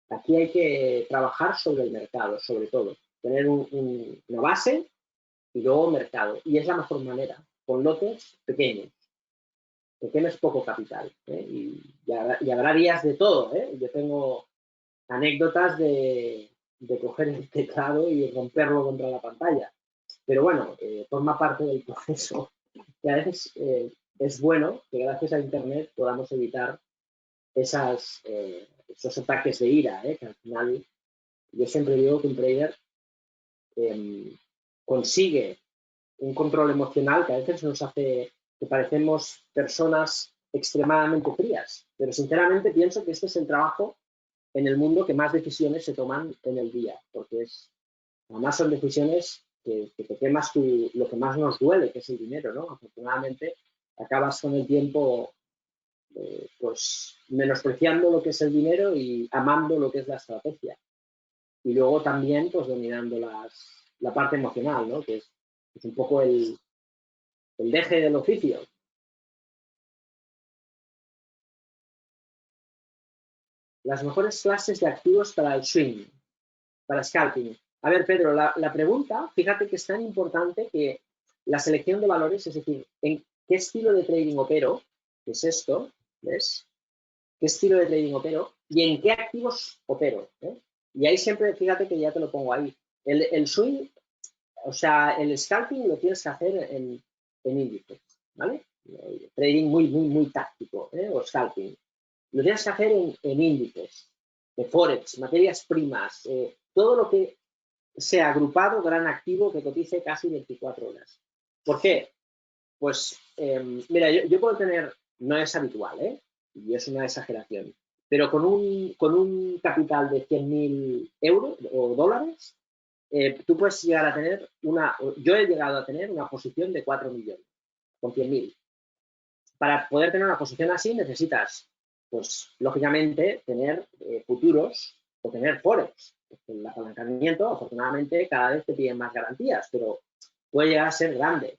Aquí hay que trabajar sobre el mercado, sobre todo. Tener una base y luego mercado. Y es la mejor manera, con lotes pequeños. Pequeño es poco capital. Y habrá días de todo. Yo tengo anécdotas de coger el teclado y romperlo contra la pantalla. Pero bueno, forma parte del proceso, que a veces es bueno que gracias a Internet podamos evitar esos ataques de ira, que al final yo siempre digo que un trader consigue un control emocional que a veces nos hace que parecemos personas extremadamente frías, pero sinceramente pienso que este es el trabajo en el mundo que más decisiones se toman en el día, porque además son decisiones que te quemas lo que más nos duele, que es el dinero, ¿no? Afortunadamente acabas con el tiempo pues menospreciando lo que es el dinero y amando lo que es la estrategia. Y luego también pues dominando la parte emocional, ¿no? Que es un poco el deje del oficio. Las mejores clases de activos para el swing, para scalping. A ver, Pedro, la pregunta, fíjate que es tan importante que la selección de valores, es decir, en qué estilo de trading opero, que es esto, ¿ves? ¿Qué estilo de trading opero? Y en qué activos opero. Y ahí siempre, fíjate que ya te lo pongo ahí. El swing, o sea, el scalping lo tienes que hacer en índices, ¿vale? Trading muy táctico, o scalping. Lo tienes que hacer en índices, de forex, materias primas, todo lo que sea agrupado, gran activo que cotice casi 24 horas. ¿Por qué? Pues, mira, yo puedo tener, no es habitual, y es una exageración, pero con un capital de 100.000 euros o dólares, tú puedes llegar a tener yo he llegado a tener una posición de 4 millones con 100.000. Para poder tener una posición así necesitas, pues, lógicamente, tener futuros o tener forex. El apalancamiento, afortunadamente, cada vez te piden más garantías, pero puede llegar a ser grande.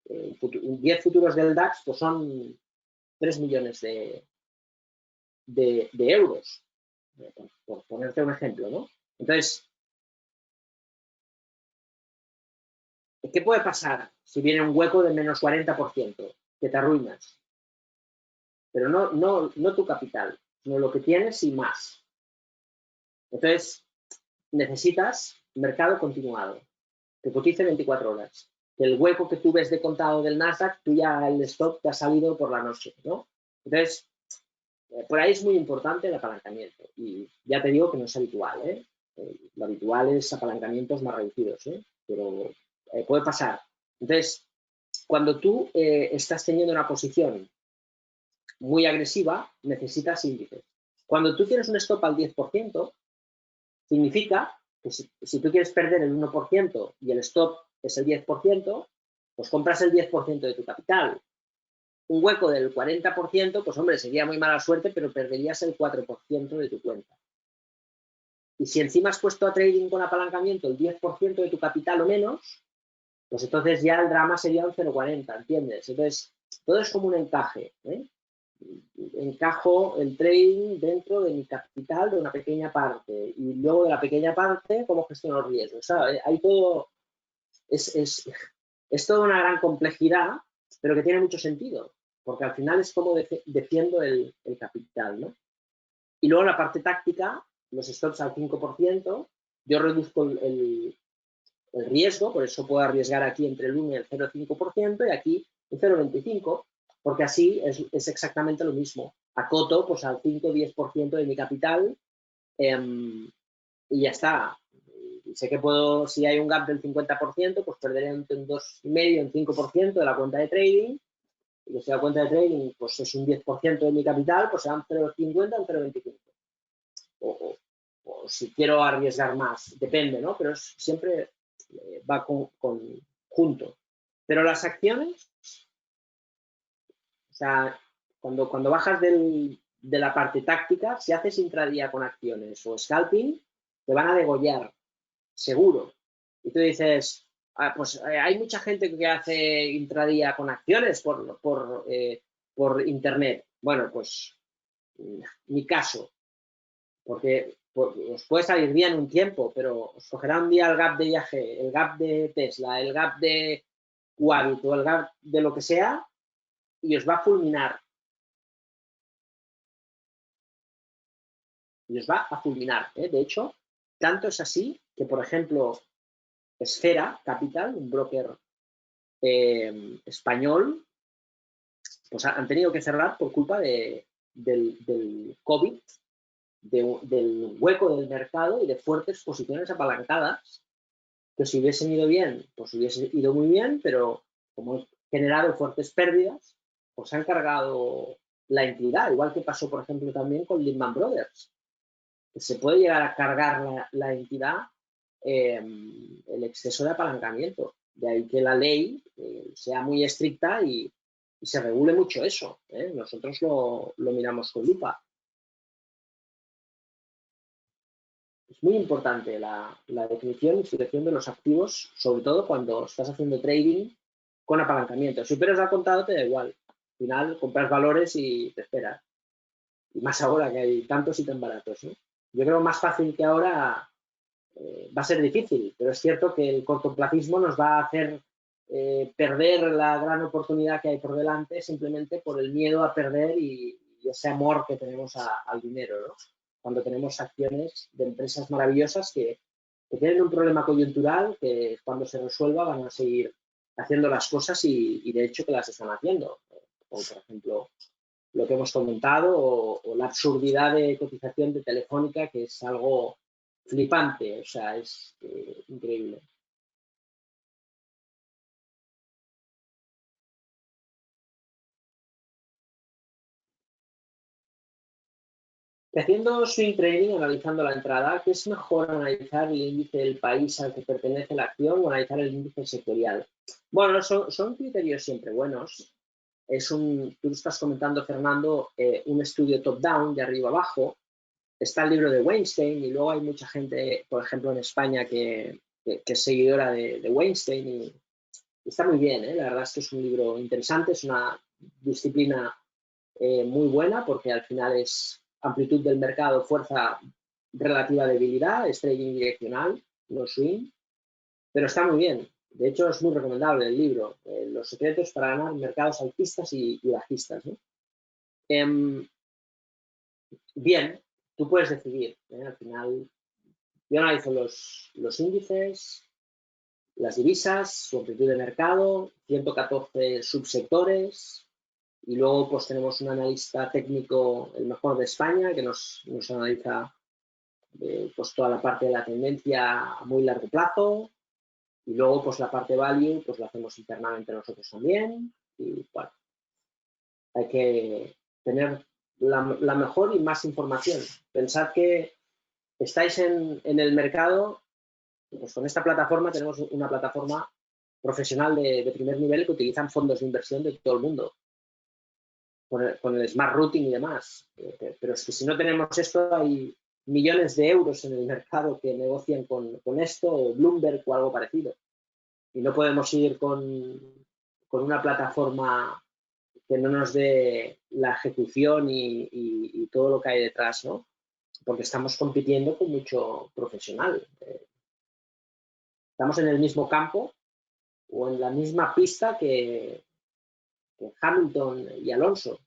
10 futuros del DAX pues son 3 millones de euros, por ponerte un ejemplo, ¿no? Entonces, ¿qué puede pasar si viene un hueco de menos 40%? Que te arruinas. Pero no tu capital, sino lo que tienes y más. Entonces, necesitas mercado continuado, que cotice 24 horas. Que el hueco que tú ves de contado del Nasdaq, tú ya el stop te ha salido por la noche, ¿no? Entonces, por ahí es muy importante el apalancamiento. Y ya te digo que no es habitual, ¿eh? Lo habitual es apalancamientos más reducidos, ¿eh? Pero puede pasar. Entonces, cuando tú estás teniendo una posición muy agresiva, necesitas índices. Cuando tú tienes un stop al 10%, significa que si tú quieres perder el 1% y el stop es el 10%, pues compras el 10% de tu capital. Un hueco del 40%, pues hombre, sería muy mala suerte, pero perderías el 4% de tu cuenta. Y si encima has puesto a trading con apalancamiento el 10% de tu capital o menos, pues entonces ya el drama sería un 0,40, ¿entiendes? Entonces, todo es como un encaje, ¿eh? Encajo el trading dentro de mi capital de una pequeña parte y luego de la pequeña parte, ¿cómo gestiono los riesgos? ¿Sabes? Hay todo, es toda una gran complejidad, pero que tiene mucho sentido, porque al final es como defiendo el capital, ¿no? Y luego la parte táctica, los stops al 5%, yo reduzco el riesgo, por eso puedo arriesgar aquí entre el 1 y el 0,5% y aquí el 0,25%, porque así es exactamente lo mismo. Acoto pues al 5 o 10% de mi capital y ya está. Y sé que puedo, si hay un gap del 50%, pues perderé entre un 2,5 y un 5% de la cuenta de trading. Y si la cuenta de trading pues es un 10% de mi capital, pues serán 0,50 o 0,25. O si quiero arriesgar más, depende, ¿no? Pero siempre va junto. Pero las acciones, o sea, cuando bajas de la parte táctica, si haces intradía con acciones o scalping, te van a degollar, seguro. Y tú dices, pues hay mucha gente que hace intradía con acciones por internet. Bueno, pues mi caso, porque os puede salir bien un tiempo, pero os cogerá un día el gap de IAG, el gap de Tesla, el gap de Quabit o el gap de lo que sea y os va a fulminar. Y os va a fulminar. De hecho, tanto es así que, por ejemplo, Esfera Capital, un broker español, pues han tenido que cerrar por culpa del COVID, del hueco del mercado y de fuertes posiciones apalancadas, que si hubiesen ido bien, pues hubiese ido muy bien, pero como he generado fuertes pérdidas, pues han cargado la entidad, igual que pasó, por ejemplo, también con Lehman Brothers, que se puede llegar a cargar la entidad el exceso de apalancamiento. De ahí que la ley sea muy estricta y se regule mucho eso. Nosotros lo miramos con lupa. Es muy importante la definición y selección de los activos, sobre todo cuando estás haciendo trading con apalancamiento. Si operas al contado te da igual. Al final compras valores y te esperas. Y más ahora que hay tantos y tan baratos, ¿no? Yo creo más fácil que ahora va a ser difícil, pero es cierto que el cortoplacismo nos va a hacer perder la gran oportunidad que hay por delante simplemente por el miedo a perder y ese amor que tenemos al dinero, ¿no? Cuando tenemos acciones de empresas maravillosas que tienen un problema coyuntural que cuando se resuelva van a seguir haciendo las cosas y de hecho que las están haciendo. Como por ejemplo lo que hemos comentado o la absurdidad de cotización de Telefónica, que es algo flipante, o sea, es increíble. Y haciendo swing trading, analizando la entrada, ¿qué es mejor analizar el índice del país al que pertenece la acción o analizar el índice sectorial? Bueno, son criterios siempre buenos. Tú estás comentando, Fernando, un estudio top-down, de arriba abajo. Está el libro de Weinstein y luego hay mucha gente, por ejemplo, en España que es seguidora de Weinstein y está muy bien, ¿eh? La verdad es que es un libro interesante, es una disciplina muy buena porque al final es amplitud del mercado, fuerza relativa, debilidad, es trading direccional, no swing, pero está muy bien. De hecho, es muy recomendable el libro, Los secretos para ganar mercados alcistas y bajistas, ¿no? Bien, tú puedes decidir, ¿eh? Al final, yo analizo los índices, las divisas, su amplitud de mercado, 114 subsectores, y luego pues tenemos un analista técnico, el mejor de España, que nos analiza pues toda la parte de la tendencia a muy largo plazo, y luego pues la parte value pues la hacemos internamente nosotros también, y bueno, hay que tener la mejor y más información. Pensad que estáis en el mercado, pues con esta plataforma tenemos una plataforma profesional de primer nivel que utilizan fondos de inversión de todo el mundo, con el smart routing y demás. Pero es que si no tenemos esto, hay millones de euros en el mercado que negocian con esto, o Bloomberg o algo parecido. Y no podemos ir con una plataforma que no nos dé la ejecución y todo lo que hay detrás, ¿no? Porque estamos compitiendo con mucho profesional. Estamos en el mismo campo o en la misma pista que Hamilton y Alonso.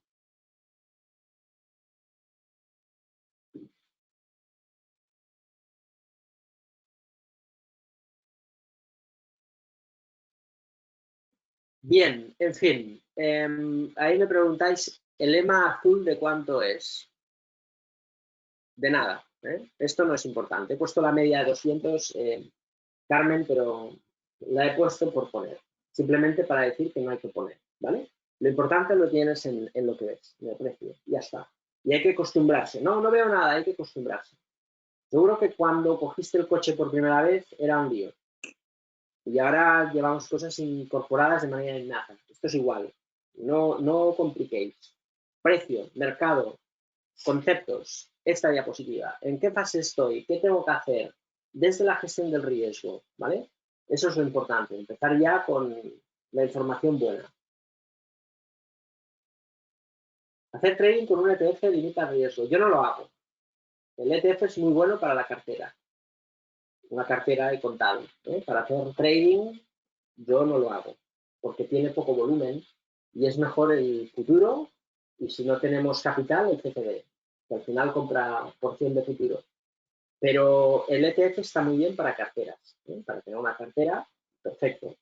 Bien, en fin, ahí me preguntáis, ¿el EMA azul de cuánto es? De nada, ¿eh? Esto no es importante. He puesto la media de 200, Carmen, pero la he puesto por poner, simplemente para decir que no hay que poner, ¿vale? Lo importante lo tienes en lo que ves, en el precio, ya está. Y hay que acostumbrarse. No, no veo nada, hay que acostumbrarse. Seguro que cuando cogiste el coche por primera vez era un lío. Y ahora llevamos cosas incorporadas de manera innata. Esto es igual. No compliquéis. Precio, mercado, conceptos, esta diapositiva. ¿En qué fase estoy? ¿Qué tengo que hacer? Desde la gestión del riesgo, ¿vale? Eso es lo importante, empezar ya con la información buena. Hacer trading con un ETF limita el riesgo. Yo no lo hago. El ETF es muy bueno para la cartera. Una cartera de contado. Para hacer trading yo no lo hago porque tiene poco volumen y es mejor el futuro y si no tenemos capital el CFD, que al final compra porción de futuro. Pero el ETF está muy bien para carteras, para tener una cartera, perfecto.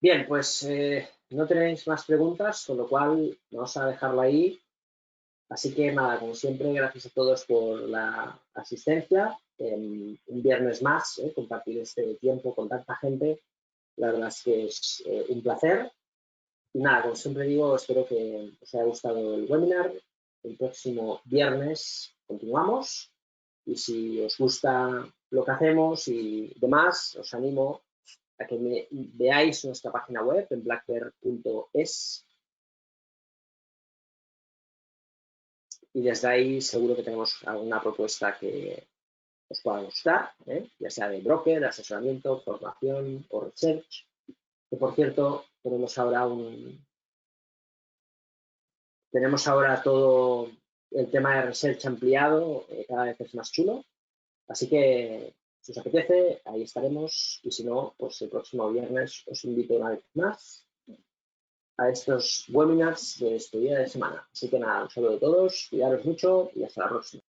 Bien, pues no tenéis más preguntas, con lo cual vamos a dejarlo ahí. Así que nada, como siempre, gracias a todos por la asistencia. Un viernes más, compartir este tiempo con tanta gente. La verdad es que es un placer. Y nada, como siempre digo, espero que os haya gustado el webinar. El próximo viernes continuamos. Y si os gusta lo que hacemos y demás, os animo a que veáis nuestra página web en blackbear.es y desde ahí seguro que tenemos alguna propuesta que os pueda gustar, ya sea de broker, asesoramiento, formación o research. Que por cierto, tenemos ahora todo el tema de research ampliado, cada vez es más chulo. Así que, si os apetece, ahí estaremos. Y si no, pues el próximo viernes os invito una vez más a estos webinars de despedida de semana. Así que nada, un saludo a todos, cuidaros mucho y hasta la próxima.